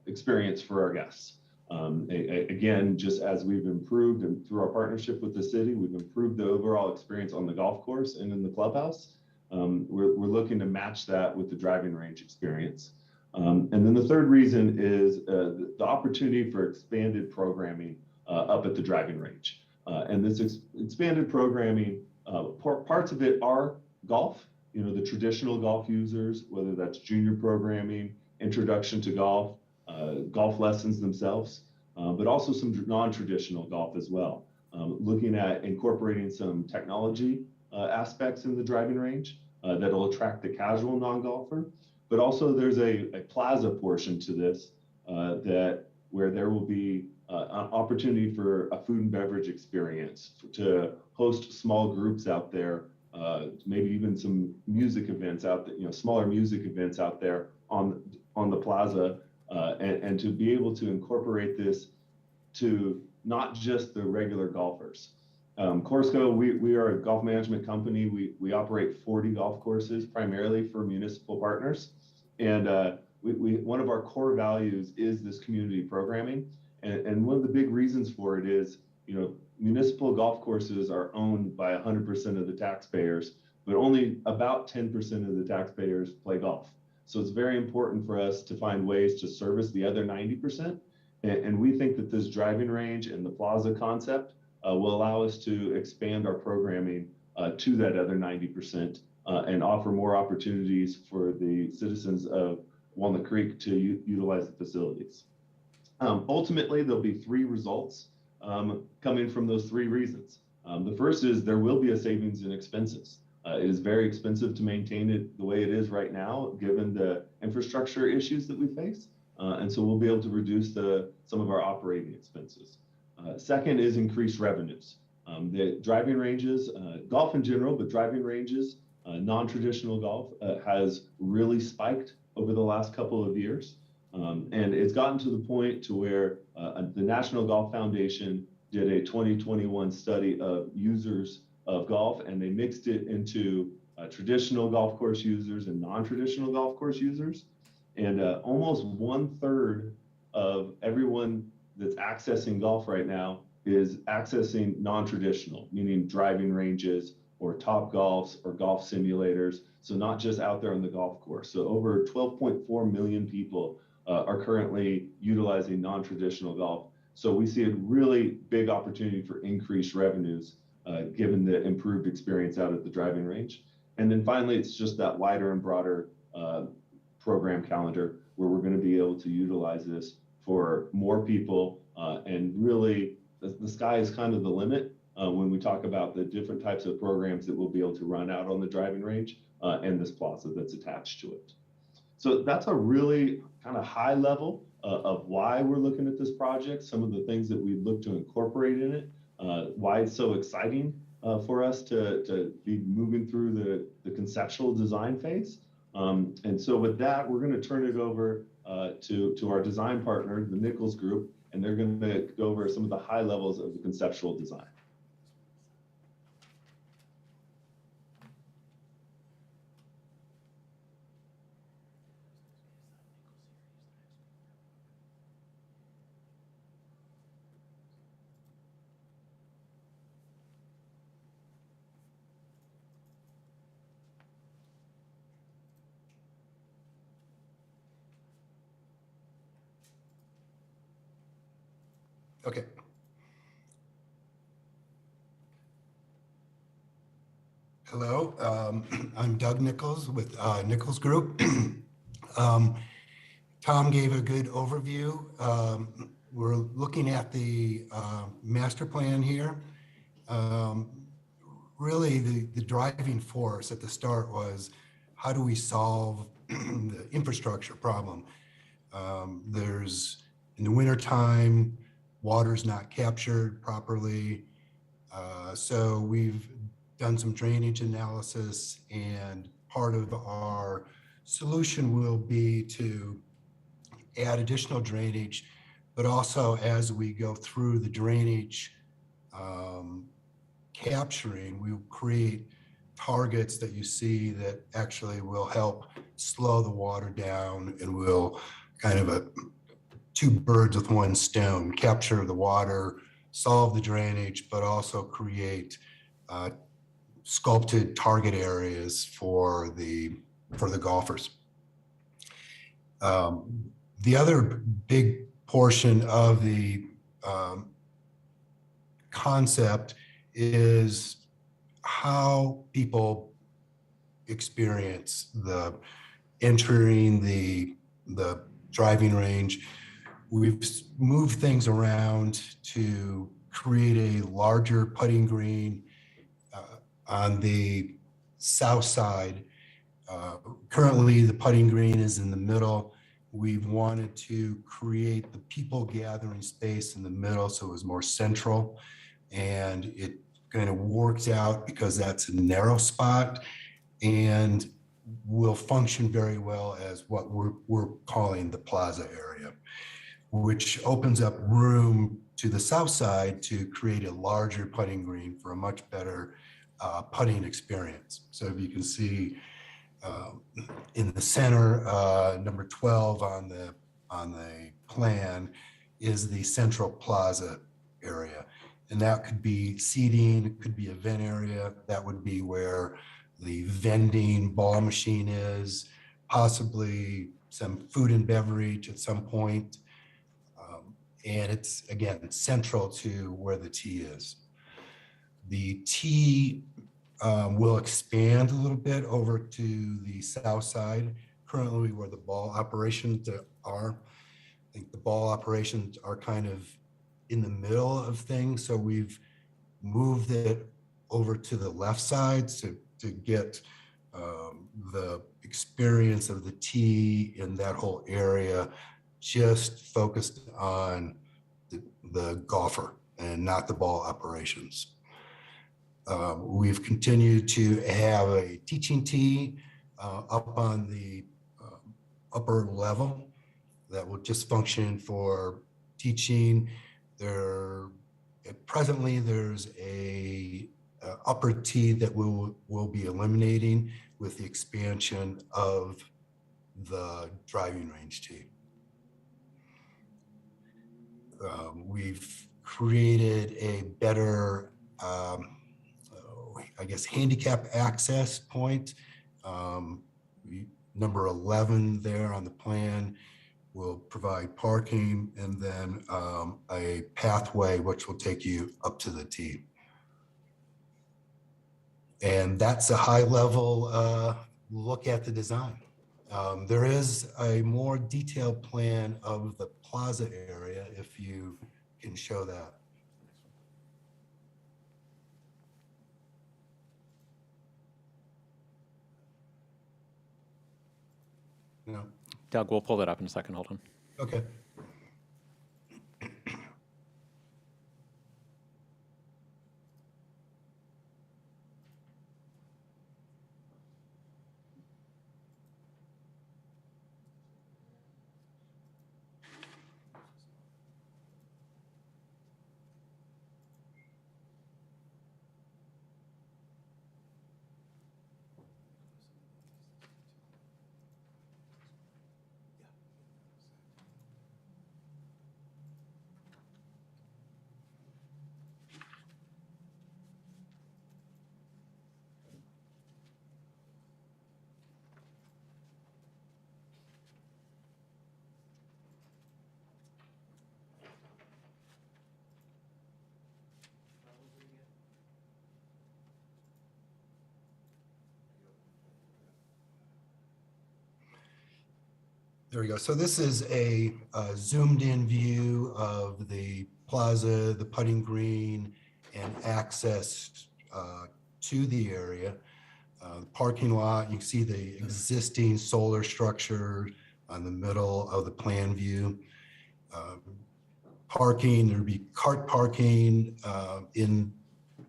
experience for our guests. Again, just as we've improved and through our partnership with the city, we've improved the overall experience on the golf course and in the clubhouse. We're looking to match that with the driving range experience. And then the third reason is the opportunity for expanded programming up at the driving range. And this expanded programming, parts of it are golf, the traditional golf users, whether that's junior programming, introduction to golf, golf lessons themselves, but also some non-traditional golf as well. Looking at incorporating some technology aspects in the driving range that'll attract the casual non-golfer. But also there's a plaza portion to this where there will be an opportunity for a food and beverage experience to host small groups out there, maybe even some music events out there, smaller music events out there on the plaza, and to be able to incorporate this to not just the regular golfers. Corsco, we are a golf management company. We operate 40 golf courses primarily for municipal partners. And one of our core values is this community programming. And one of the big reasons for it is, municipal golf courses are owned by 100% of the taxpayers, but only about 10% of the taxpayers play golf. So it's very important for us to find ways to service the other 90%. And we think that this driving range and the plaza concept will allow us to expand our programming to that other 90% and offer more opportunities for the citizens of Walnut Creek to utilize the facilities. Ultimately, there'll be three results coming from those three reasons. The first is there will be a savings in expenses. It is very expensive to maintain it the way it is right now, given the infrastructure issues that we face. And so we'll be able to reduce some of our operating expenses. Second is increased revenues. The driving ranges, golf in general, but driving ranges, non-traditional golf has really spiked over the last couple of years. And it's gotten to the point to where the National Golf Foundation did a 2021 study of users of golf, and they mixed it into traditional golf course users and non-traditional golf course users. And almost 1/3 of everyone that's accessing golf right now is accessing non-traditional, meaning driving ranges or Top Golfs or golf simulators. So not just out there on the golf course. So over 12.4 million people are currently utilizing non-traditional golf. So we see a really big opportunity for increased revenues given the improved experience out at the driving range. And then finally, it's just that wider and broader program calendar where we're going to be able to utilize this for more people. And really, the sky is kind of the limit when we talk about the different types of programs that we'll be able to run out on the driving range and this plaza that's attached to it. So that's a really kind of high level of why we're looking at this project, some of the things that we look to incorporate in it, why it's so exciting for us to be moving through the conceptual design phase. And so with that, we're going to turn it over to our design partner, the Nichols Group, and they're going to go over some of the high levels of the conceptual design. Okay. Hello, I'm Doug Nichols with Nichols Group. Tom gave a good overview. We're looking at the master plan here. Really, the driving force at the start was how do we solve the infrastructure problem? There's, in the wintertime, water's not captured properly. So we've done some drainage analysis, and part of our solution will be to add additional drainage, but also as we go through the drainage capturing, we will create targets that you see that actually will help slow the water down and will kind of two birds with one stone, capture the water, solve the drainage, but also create sculpted target areas for the golfers. The other big portion of the concept is how people experience the entering the driving range. We've moved things around to create a larger putting green on the south side. Currently, the putting green is in the middle. We've wanted to create the people gathering space in the middle so it was more central, and it kind of works out because that's a narrow spot and will function very well as what we're calling the plaza area, which opens up room to the south side to create a larger putting green for a much better putting experience. So if you can see in the center, number 12 on the plan is the central plaza area. And that could be seating, it could be event area. That would be where the vending ball machine is, possibly some food and beverage at some point. And it's, again, central to where the tee is. The tee will expand a little bit over to the south side, currently where the ball operations are. I think the ball operations are kind of in the middle of things, so we've moved it over to the left side to get the experience of the tee in that whole area just focused on the golfer and not the ball operations. We've continued to have a teaching tee up on the upper level that will just function for teaching. Presently, there's a upper tee that we'll be eliminating with the expansion of the driving range tee. We've created a better, I guess, handicap access point. Number 11 there on the plan will provide parking, and then a pathway which will take you up to the tee. And that's a high level look at the design. There is a more detailed plan of the plaza area if you can show that. No. Doug, we'll pull that up in a second. Hold on. Okay. There we go. So this is a zoomed in view of the plaza, the putting green, and access to the area. The parking lot, you can see the existing solar structure on the middle of the plan view. Parking, there'd be cart parking in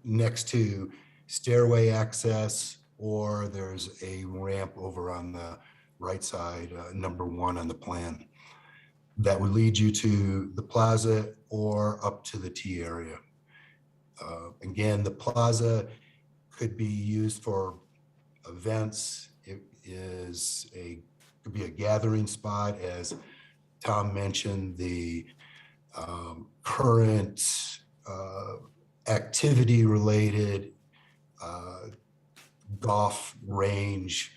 next to stairway access, or there's a ramp over on the right side, number 1 on the plan, that would lead you to the plaza or up to the T area. Again, the plaza could be used for events. It could be a gathering spot, as Tom mentioned. The current activity-related golf range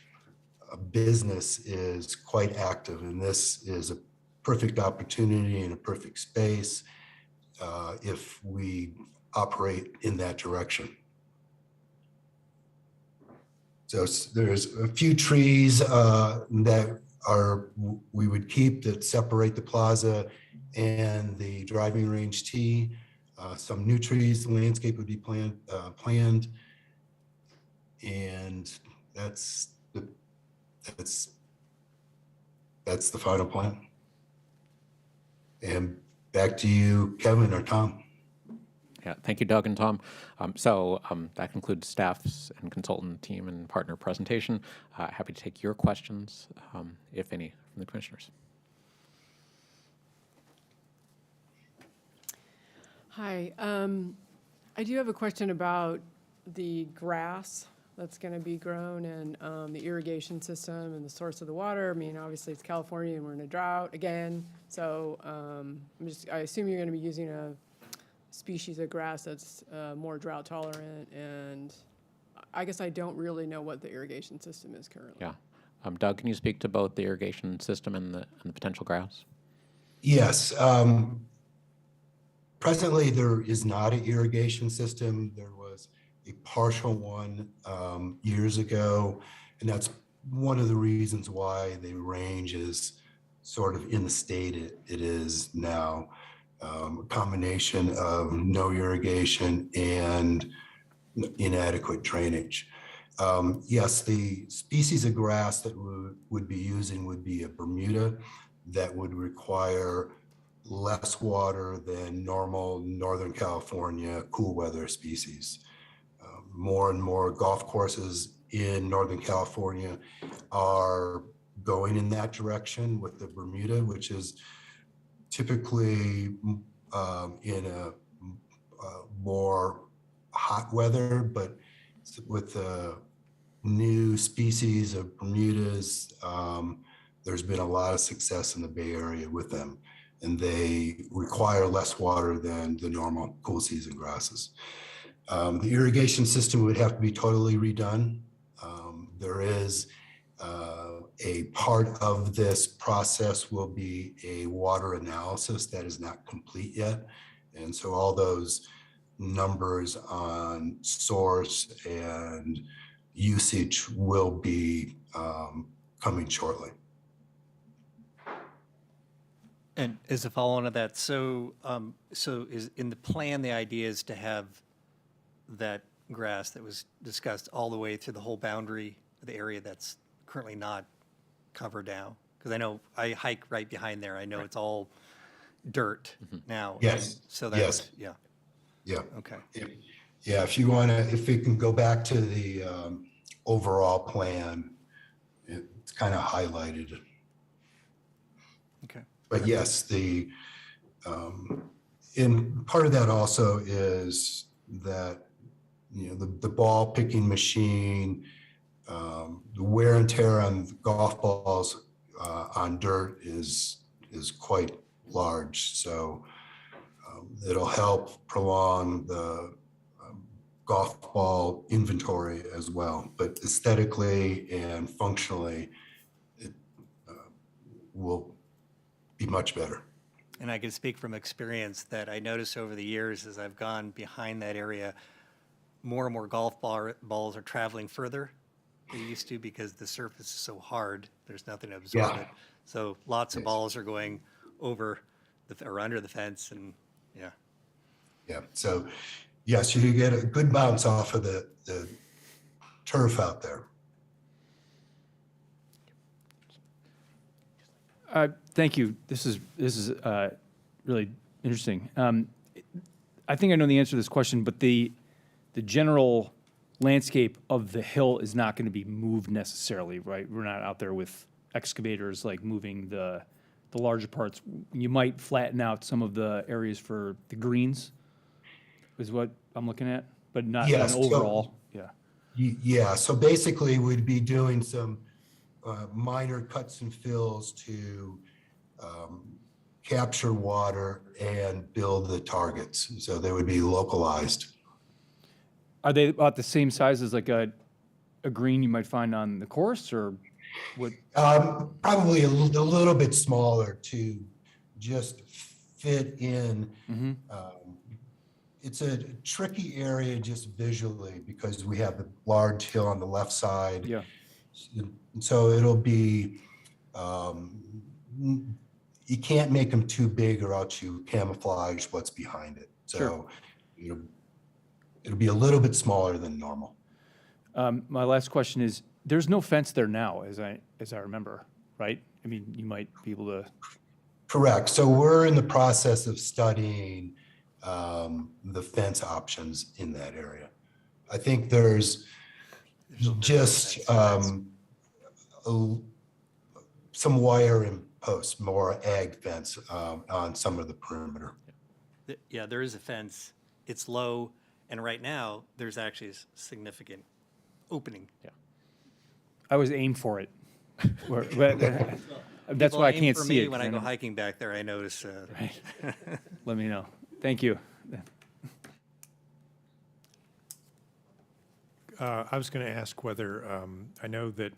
business is quite active, and this is a perfect opportunity and a perfect space if we operate in that direction. So there's a few trees that we would keep that separate the plaza and the driving range tee. Some new trees, the landscape would be planned, and that's the final plan. And back to you, Kevin or Tom. Yeah, thank you, Doug and Tom. That concludes staff's and consultant team and partner presentation. Happy to take your questions, if any, from the commissioners. Hi, I do have a question about the grass that's going to be grown and the irrigation system and the source of the water. I mean, obviously it's California and we're in a drought again. So I assume you're going to be using a species of grass that's more drought tolerant. And I guess I don't really know what the irrigation system is currently. Yeah. Doug, can you speak to both the irrigation system and the potential grass? Yes. Presently, there is not an irrigation system. There was a partial one years ago, and that's one of the reasons why the range is sort of in the state it is now. A combination of no irrigation and inadequate drainage. Yes, the species of grass that would be using would be a Bermuda that would require less water than normal Northern California cool weather species. More and more golf courses in Northern California are going in that direction with the Bermuda, which is typically in a more hot weather, but with the new species of Bermudas, there's been a lot of success in the Bay Area with them, and they require less water than the normal cool season grasses. The irrigation system would have to be totally redone. There is a part of this process will be a water analysis that is not complete yet. And so all those numbers on source and usage will be coming shortly. And as a follow-on to that, so is in the plan, the idea is to have that grass that was discussed all the way through the whole boundary of the area that's currently not covered now? Because I know I hike right behind there. I know it's all dirt now. Yes. So that's, yes. yeah. Yeah. Okay. Yeah. If you want to, if we can go back to the overall plan, it's kind of highlighted. Okay. But yes, and part of that also is that, you know, the ball picking machine, the wear and tear on golf balls on dirt is quite large. So it'll help prolong the golf ball inventory as well. But aesthetically and functionally, it will be much better. And I can speak from experience that I noticed over the years as I've gone behind that area, more and more golf balls are traveling further they used to because the surface is so hard, there's nothing to absorb Yeah. it. So lots of balls are going over or under the fence and, yeah. Yeah, so yes, you get a good bounce off of the turf out there. Thank you. This is really interesting. I think I know the answer to this question, but the general landscape of the hill is not going to be moved necessarily, right? We're not out there with excavators like moving the larger parts. You might flatten out some of the areas for the greens, is what I'm looking at, but not Yes, an overall. Yeah. Yeah, so basically we'd be doing some minor cuts and fills to capture water and build the targets. So they would be localized. Are they about the same size as like a green you might find on the course, or what? Probably a little bit smaller to just fit in. It's a tricky area just visually because we have the large hill on the left side. Yeah. And so it'll be, you can't make them too big or else you camouflage what's behind it. So it'll be a little bit smaller than normal. My last question is, there's no fence there now, as I remember, right? I mean, you might be able to. Correct. So we're in the process of studying the fence options in that area. I think there's just some wire and posts, more ag fence on some of the perimeter. Yeah, there is a fence. It's low, and right now, there's actually a significant opening. Yeah. I was aimed for it. That's People why I aim can't for see me it. when I go hiking back there, I notice. Right. Let me know. Thank you. I was going to ask whether, I know that,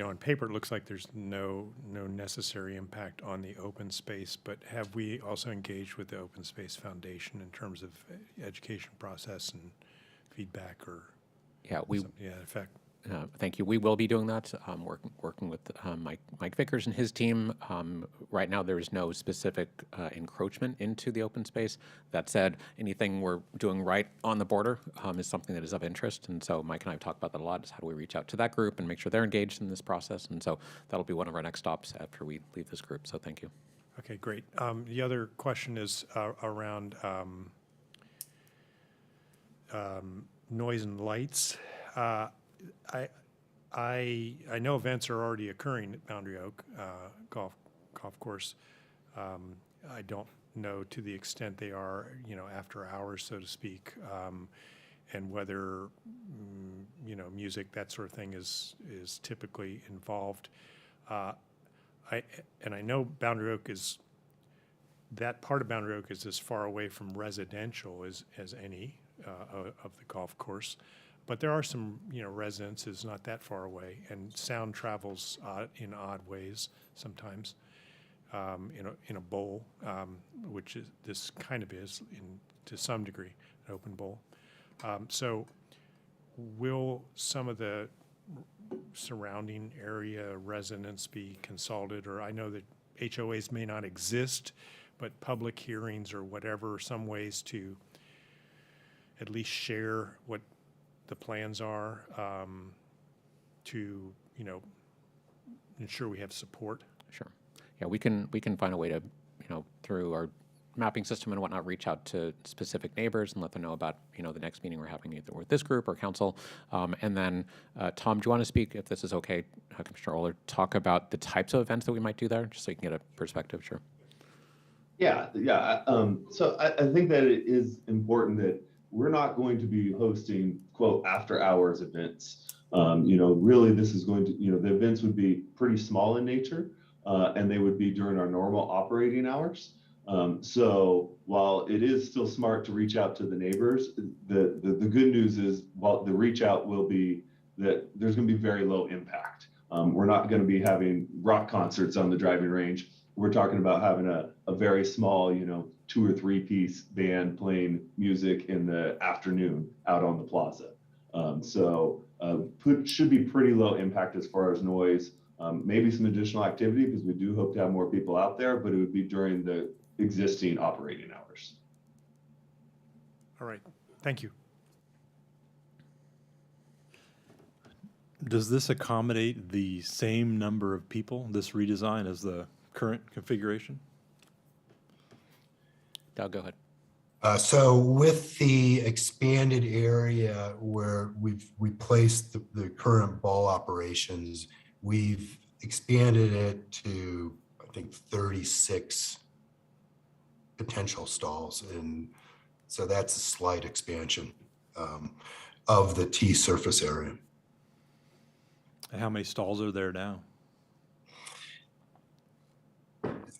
on paper, it looks like there's no necessary impact on the open space, but have we also engaged with the Open Space Foundation in terms of education process and feedback or something to that effect? Thank you. We will be doing that, working with Mike Vickers and his team. Right now, there is no specific encroachment into the open space. That said, anything we're doing right on the border is something that is of interest. And so Mike and I have talked about that a lot, is how do we reach out to that group and make sure they're engaged in this process. And so that'll be one of our next stops after we leave this group. So thank you. Okay, great. The other question is around noise and lights. I know events are already occurring at Boundary Oak golf course. I don't know to the extent they are, after hours, so to speak, and whether music, that sort of thing is typically involved. I know Boundary Oak that part of Boundary Oak is as far away from residential as any of the golf course. But there are some, residences not that far away, and sound travels in odd ways sometimes in a bowl, which this kind of is to some degree, an open bowl. So will some of the surrounding area residents be consulted? Or I know that HOAs may not exist, but public hearings or whatever, some ways to at least share what the plans are to, ensure we have support. Sure. Yeah, we can find a way to, through our mapping system and whatnot, reach out to specific neighbors and let them know about, the next meeting we're having either with this group or council. And then, Tom, do you want to speak, if this is okay, Commissioner Oler, talk about the types of events that we might do there, just so you can get a perspective? Sure. Yeah. So I think that it is important that we're not going to be hosting, quote, after hours events. Really this is going to, the events would be pretty small in nature, and they would be during our normal operating hours. So while it is still smart to reach out to the neighbors, the good news is, while the reach out will be that there's going to be very low impact. We're not going to be having rock concerts on the driving range. We're talking about having a very small, 2 or 3 piece band playing music in the afternoon out on the plaza. Should be pretty low impact as far as noise. Maybe some additional activity because we do hope to have more people out there, but it would be during the existing operating hours. All right, thank you. Does this accommodate the same number of people, this redesign, as the current configuration? Doug, go ahead. So with the expanded area where we've replaced the current ball operations, we've expanded it to, I think, 36 potential stalls. And so that's a slight expansion of the T surface area. How many stalls are there now?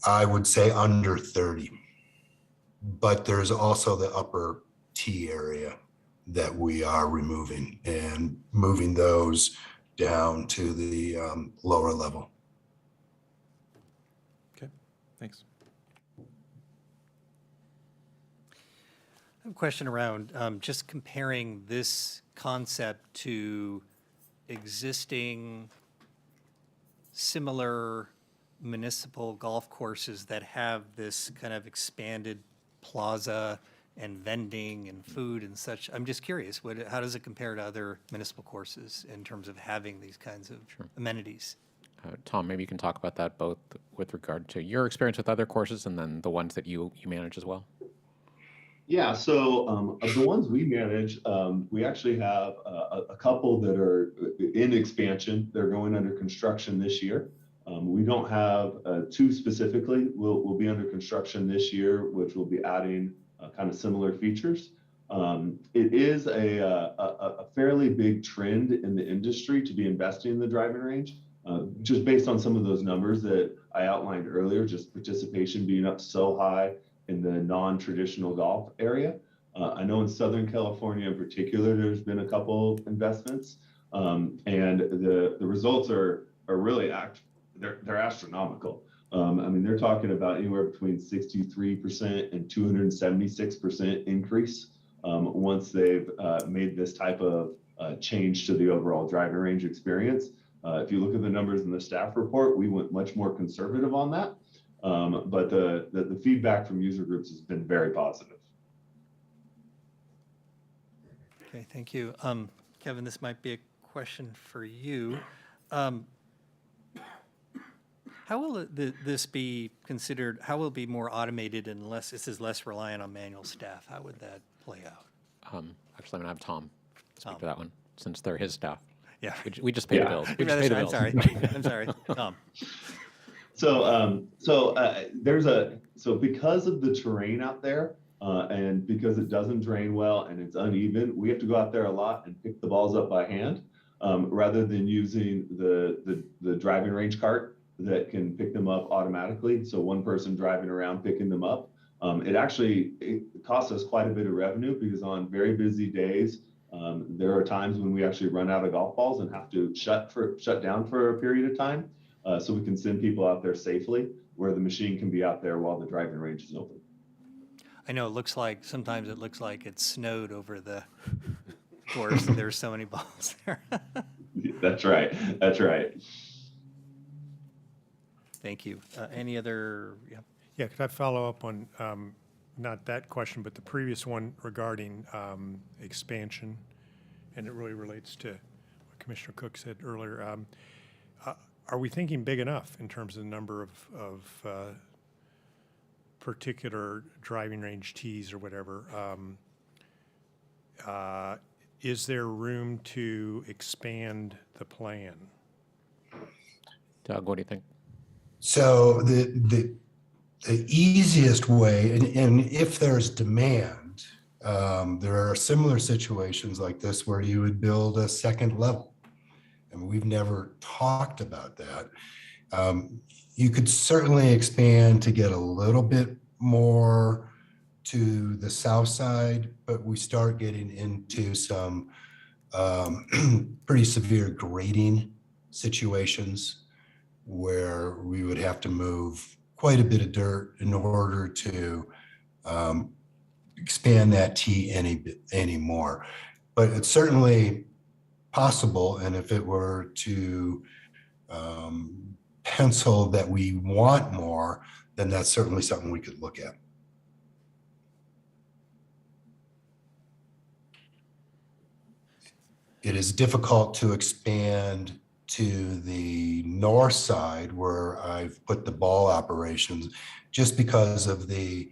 I would say under 30. But there's also the upper T area that we are removing and moving those down to the lower level. Okay, thanks. I have a question around just comparing this concept to existing similar municipal golf courses that have this kind of expanded plaza and vending and food and such. I'm just curious, how does it compare to other municipal courses in terms of having these kinds of amenities? Tom, maybe you can talk about that both with regard to your experience with other courses and then the ones that you manage as well. Yeah, so of the ones we manage, we actually have a couple that are in expansion. They're going under construction this year. We don't have two specifically. We'll be under construction this year, which will be adding kind of similar features. It is a fairly big trend in the industry to be investing in the driving range, just based on some of those numbers that I outlined earlier, just participation being up so high in the non-traditional golf area. I know in Southern California in particular, there's been a couple investments, and the results are really they're astronomical. I mean, they're talking about anywhere between 63% and 276% increase once they've made this type of change to the overall driving range experience. If you look at the numbers in the staff report, we went much more conservative on that. But the feedback from user groups has been very positive. Okay, thank you. Kevin, this might be a question for you. How will this be considered, how will it be more automated and this is less reliant on manual staff? How would that play out? Actually, I'm going to have Tom speak to that one, since they're his staff. Yeah. We just pay the bills. We just pay the bills. I'm sorry, Tom. So because of the terrain out there, and because it doesn't drain well and it's uneven, we have to go out there a lot and pick the balls up by hand, rather than using the driving range cart that can pick them up automatically. So one person driving around picking them up. It costs us quite a bit of revenue because on very busy days, there are times when we actually run out of golf balls and have to shut down for a period of time. So we can send people out there safely where the machine can be out there while the driving range is open. I know sometimes it looks like it snowed over the course. There's so many balls there. That's right. Thank you. Any other? Yeah. Yeah, could I follow up on, not that question, but the previous one regarding expansion? And it really relates to what Commissioner Cook said earlier. Are we thinking big enough in terms of the number of particular driving range tees or whatever? Is there room to expand the plan? Doug, what do you think? So the easiest way, and if there's demand, there are similar situations like this where you would build a second level. And we've never talked about that. You could certainly expand to get a little bit more to the south side, but we start getting into some pretty severe grading situations where we would have to move quite a bit of dirt in order to expand that tee any more. but it's certainly possible. And if it were to pencil that we want more, then that's certainly something we could look at. It is difficult to expand to the north side where I've put the ball operations just because of the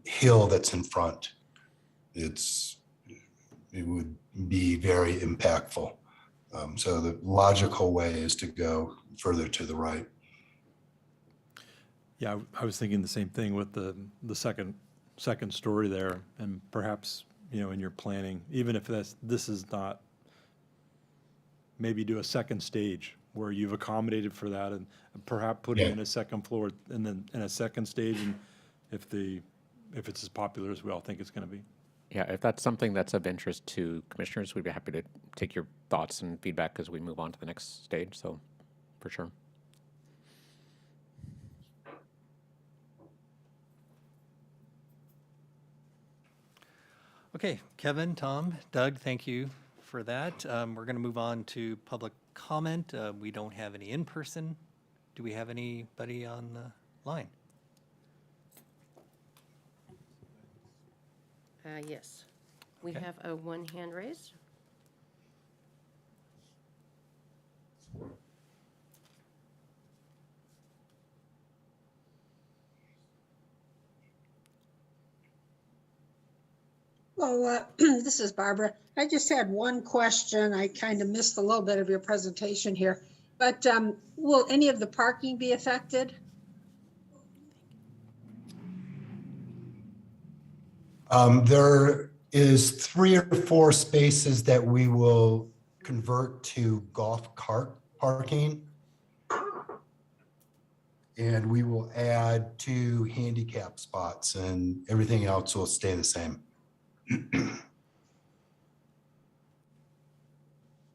hill that's in front. It would be very impactful. So the logical way is to go further to the right. Yeah, I was thinking the same thing with the second story there, and perhaps, you know, in your planning, even if this is not, maybe do a second stage where you've accommodated for that, and perhaps putting in a second floor and then in a second stage, and if it's as popular as we all think it's going to be. Yeah, if that's something that's of interest to commissioners, we'd be happy to take your thoughts and feedback as we move on to the next stage. So, for sure. Okay, Kevin, Tom, Doug, thank you for that. We're going to move on to public comment. We don't have any in person. Do we have anybody on the line? Yes. We Okay. have one hand raised. Well, this is Barbara. I just had one question. I kind of missed a little bit of your presentation here, but will any of the parking be affected? There is 3 or 4 spaces that we will convert to golf cart parking. And we will add 2 handicap spots, and everything else will stay the same.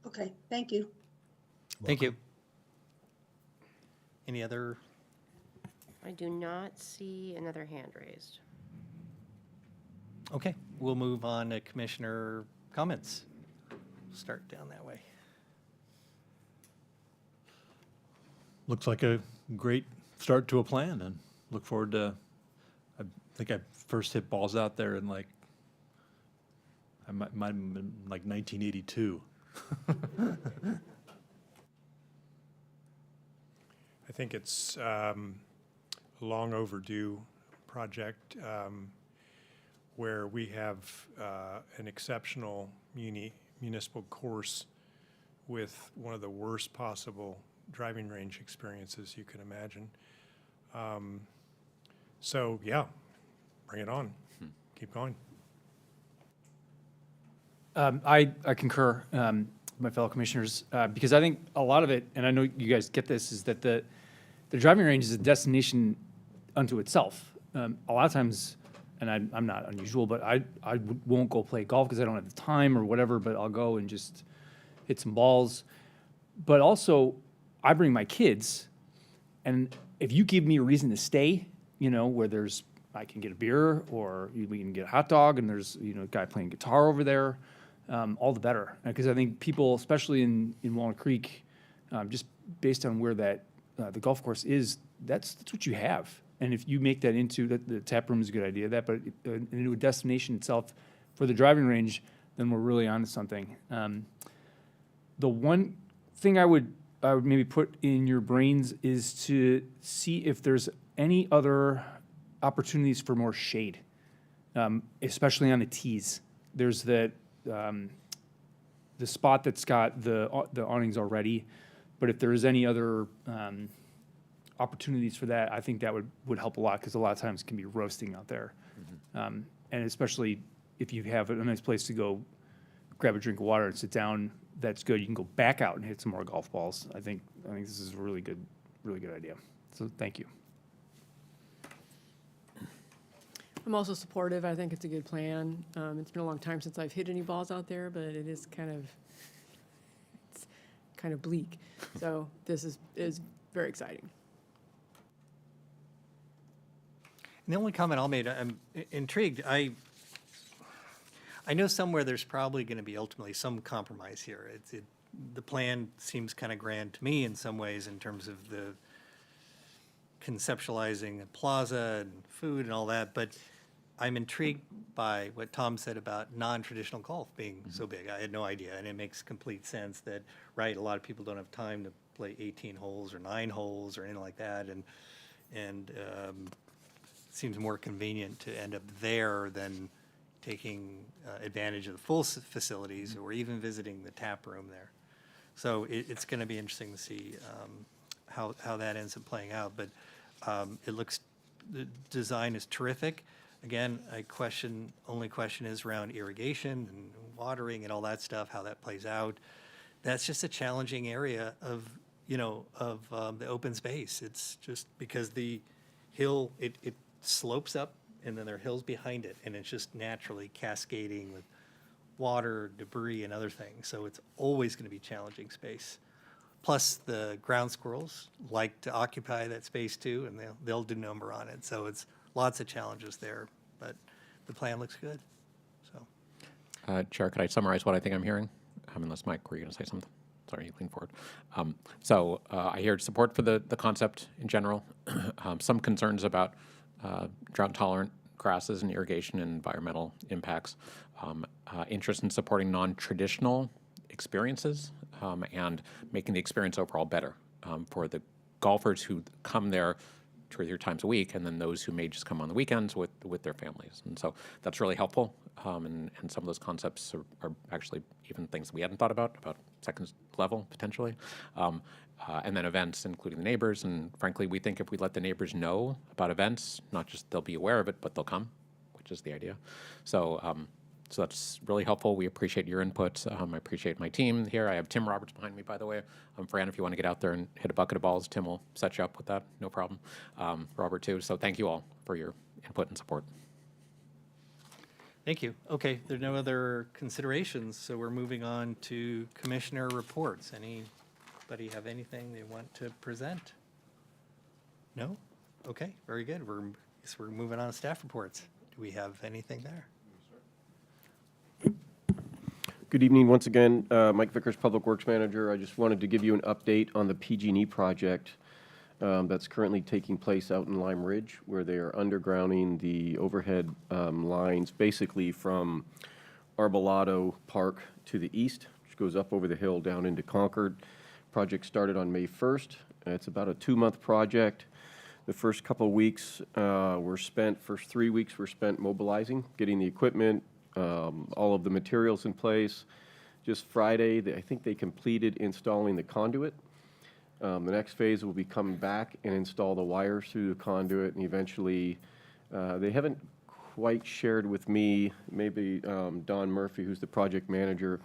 Okay, thank you. Thank you. Any other? I do not see another hand raised. Okay, we'll move on to commissioner comments. Start down that way. Looks like a great start to a plan, and look forward to, I think I first hit balls out there in like, I might have been like 1982. I think it's a long overdue project where we have an exceptional municipal course with one of the worst possible driving range experiences you can imagine. So yeah, bring it on. Keep going. I concur, my fellow commissioners, because I think a lot of it, and I know you guys get this, is that the driving range is a destination unto itself. A lot of times, and I'm not unusual, but I won't go play golf because I don't have the time or whatever, but I'll go and just hit some balls. But also, I bring my kids, and if you give me a reason to stay, you know, where I can get a beer, or we can get a hot dog, and there's, you know, a guy playing guitar over there, all the better. Because I think people, especially in Walnut Creek, just based on where the golf course is, that's what you have. And if you make that into, the tap room is a good idea, but into a destination itself for the driving range, then we're really onto something. The one thing I would maybe put in your brains is to see if there's any other opportunities for more shade, especially on the tees. There's the spot that's got the awnings already, but if there's any other opportunities for that, I think that would help a lot, because a lot of times it can be roasting out there. And especially if you have a nice place to go grab a drink of water and sit down, that's good. You can go back out and hit some more golf balls. I think this is a really good idea. So thank you. I'm also supportive. I think it's a good plan. It's been a long time since I've hit any balls out there, but it is it's kind of bleak. So this is very exciting. And the only comment I'll make, I'm intrigued. I I know somewhere there's probably going to be ultimately some compromise here. The plan seems kind of grand to me in some ways in terms of the conceptualizing a plaza and food and all that, but I'm intrigued by what Tom said about non-traditional golf being so big. I had no idea, and it makes complete sense that, right, a lot of people don't have time to play 18 holes or 9 holes or anything like that, and seems more convenient to end up there than taking advantage of the full facilities or even visiting the tap room there. So it's going to be interesting to see how that ends up playing out. But the design is terrific. Again, only question is around irrigation and watering and all that stuff, how that plays out. That's just a challenging area of the open space. It's just because the hill, it slopes up and then there are hills behind it, and it's just naturally cascading with water, debris, and other things. So it's always going to be challenging space. Plus, the ground squirrels like to occupy that space too, and they'll do number on it. So it's lots of challenges there, but the plan looks good. So, Chair, could I summarize what I think I'm hearing? Unless, Mike, were you going to say something? Sorry, you leaned forward. I hear support for the concept in general, some concerns about drought-tolerant grasses and irrigation and environmental impacts, interest in supporting non-traditional experiences and making the experience overall better for the golfers who come there 2 or 3 times a week, and then those who may just come on the weekends with their families. And so that's really helpful. And some of those concepts are actually even things we hadn't thought about second level potentially. And then events, including the neighbors. And frankly, we think if we let the neighbors know about events, not just they'll be aware of it, but they'll come, which is the idea. So that's really helpful. We appreciate your input. I appreciate my team here. I have Tim Roberts behind me, by the way. Fran, if you want to get out there and hit a bucket of balls, Tim will set you up with that, no problem. Robert, too. So thank you all for your input and support. thank you. Okay, there are no other considerations, so we're moving on to commissioner reports. Anybody have anything they want to present? No? Okay, very good. We're moving on to staff reports. Do we have anything there? Good evening once again. Mike Vickers, Public Works Manager. I just wanted to give you an update on the PG&E project that's currently taking place out in Lime Ridge, where they are undergrounding the overhead lines basically from Arbolado Park to the east, which goes up over the hill down into Concord. Project started on May 1st. It's about a 2-month project. The first couple of weeks first 3 weeks were spent mobilizing, getting the equipment, all of the materials in place. Just Friday, I think they completed installing the conduit. The next phase will be coming back and install the wires through the conduit, and eventually, they haven't quite shared with me, maybe Don Murphy, who's the project manager,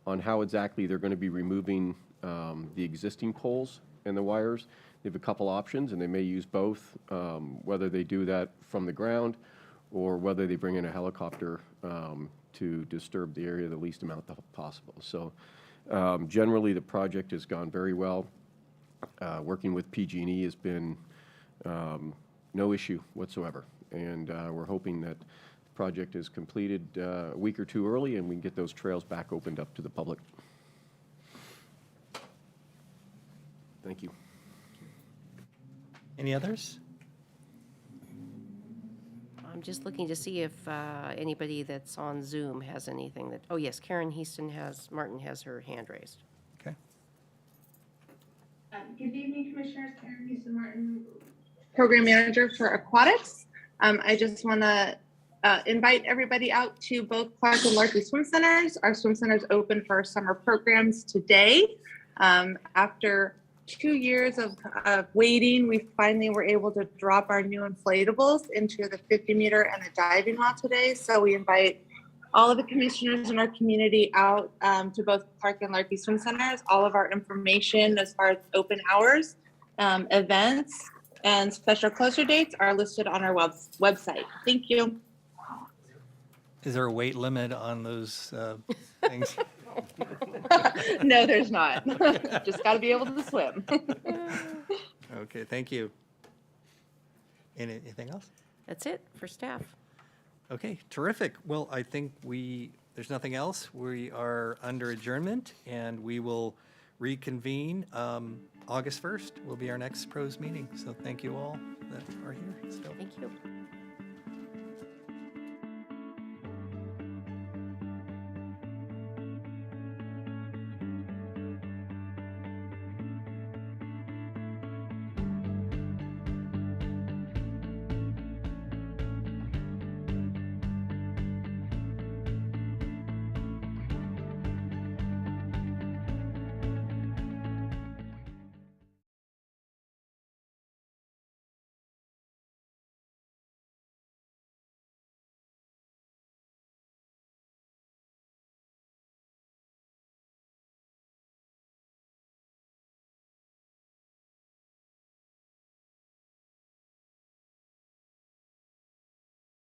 on how exactly they're going to be removing the existing poles and the wires. They have a couple options, and they may use both, whether they do that from the ground or whether they bring in a helicopter to disturb the area the least amount possible. So generally, the project has gone very well. Working with PG&E has been no issue whatsoever, and we're hoping that the project is completed a week or 2 early and we can get those trails back opened up to the public. Thank you. Any others? I'm just looking to see if anybody that's on Zoom has anything that, oh yes, Karen Martin has her hand raised. Okay. Good evening, Commissioners. Karen Houston Martin, Program Manager for Aquatics. I just want to invite everybody out to both Clark and Larky Swim Centers. Our swim centers open for our summer programs today. After 2 years of waiting, we finally were able to drop our new inflatables into the 50-meter and the diving well today. So we invite all of the commissioners in our community out to both Clark and Larky Swim Centers. All of our information as far as open hours, events, and special closure dates are listed on our website. Thank you. Is there a weight limit on those things? No, there's not. Just got to be able to swim. Okay, thank you. Anything else? That's it for staff. Okay, terrific. Well, I think we there's nothing else. We are under adjournment, and we will reconvene August 1st will be our next PROS meeting. So thank you all that are here still. Thank you.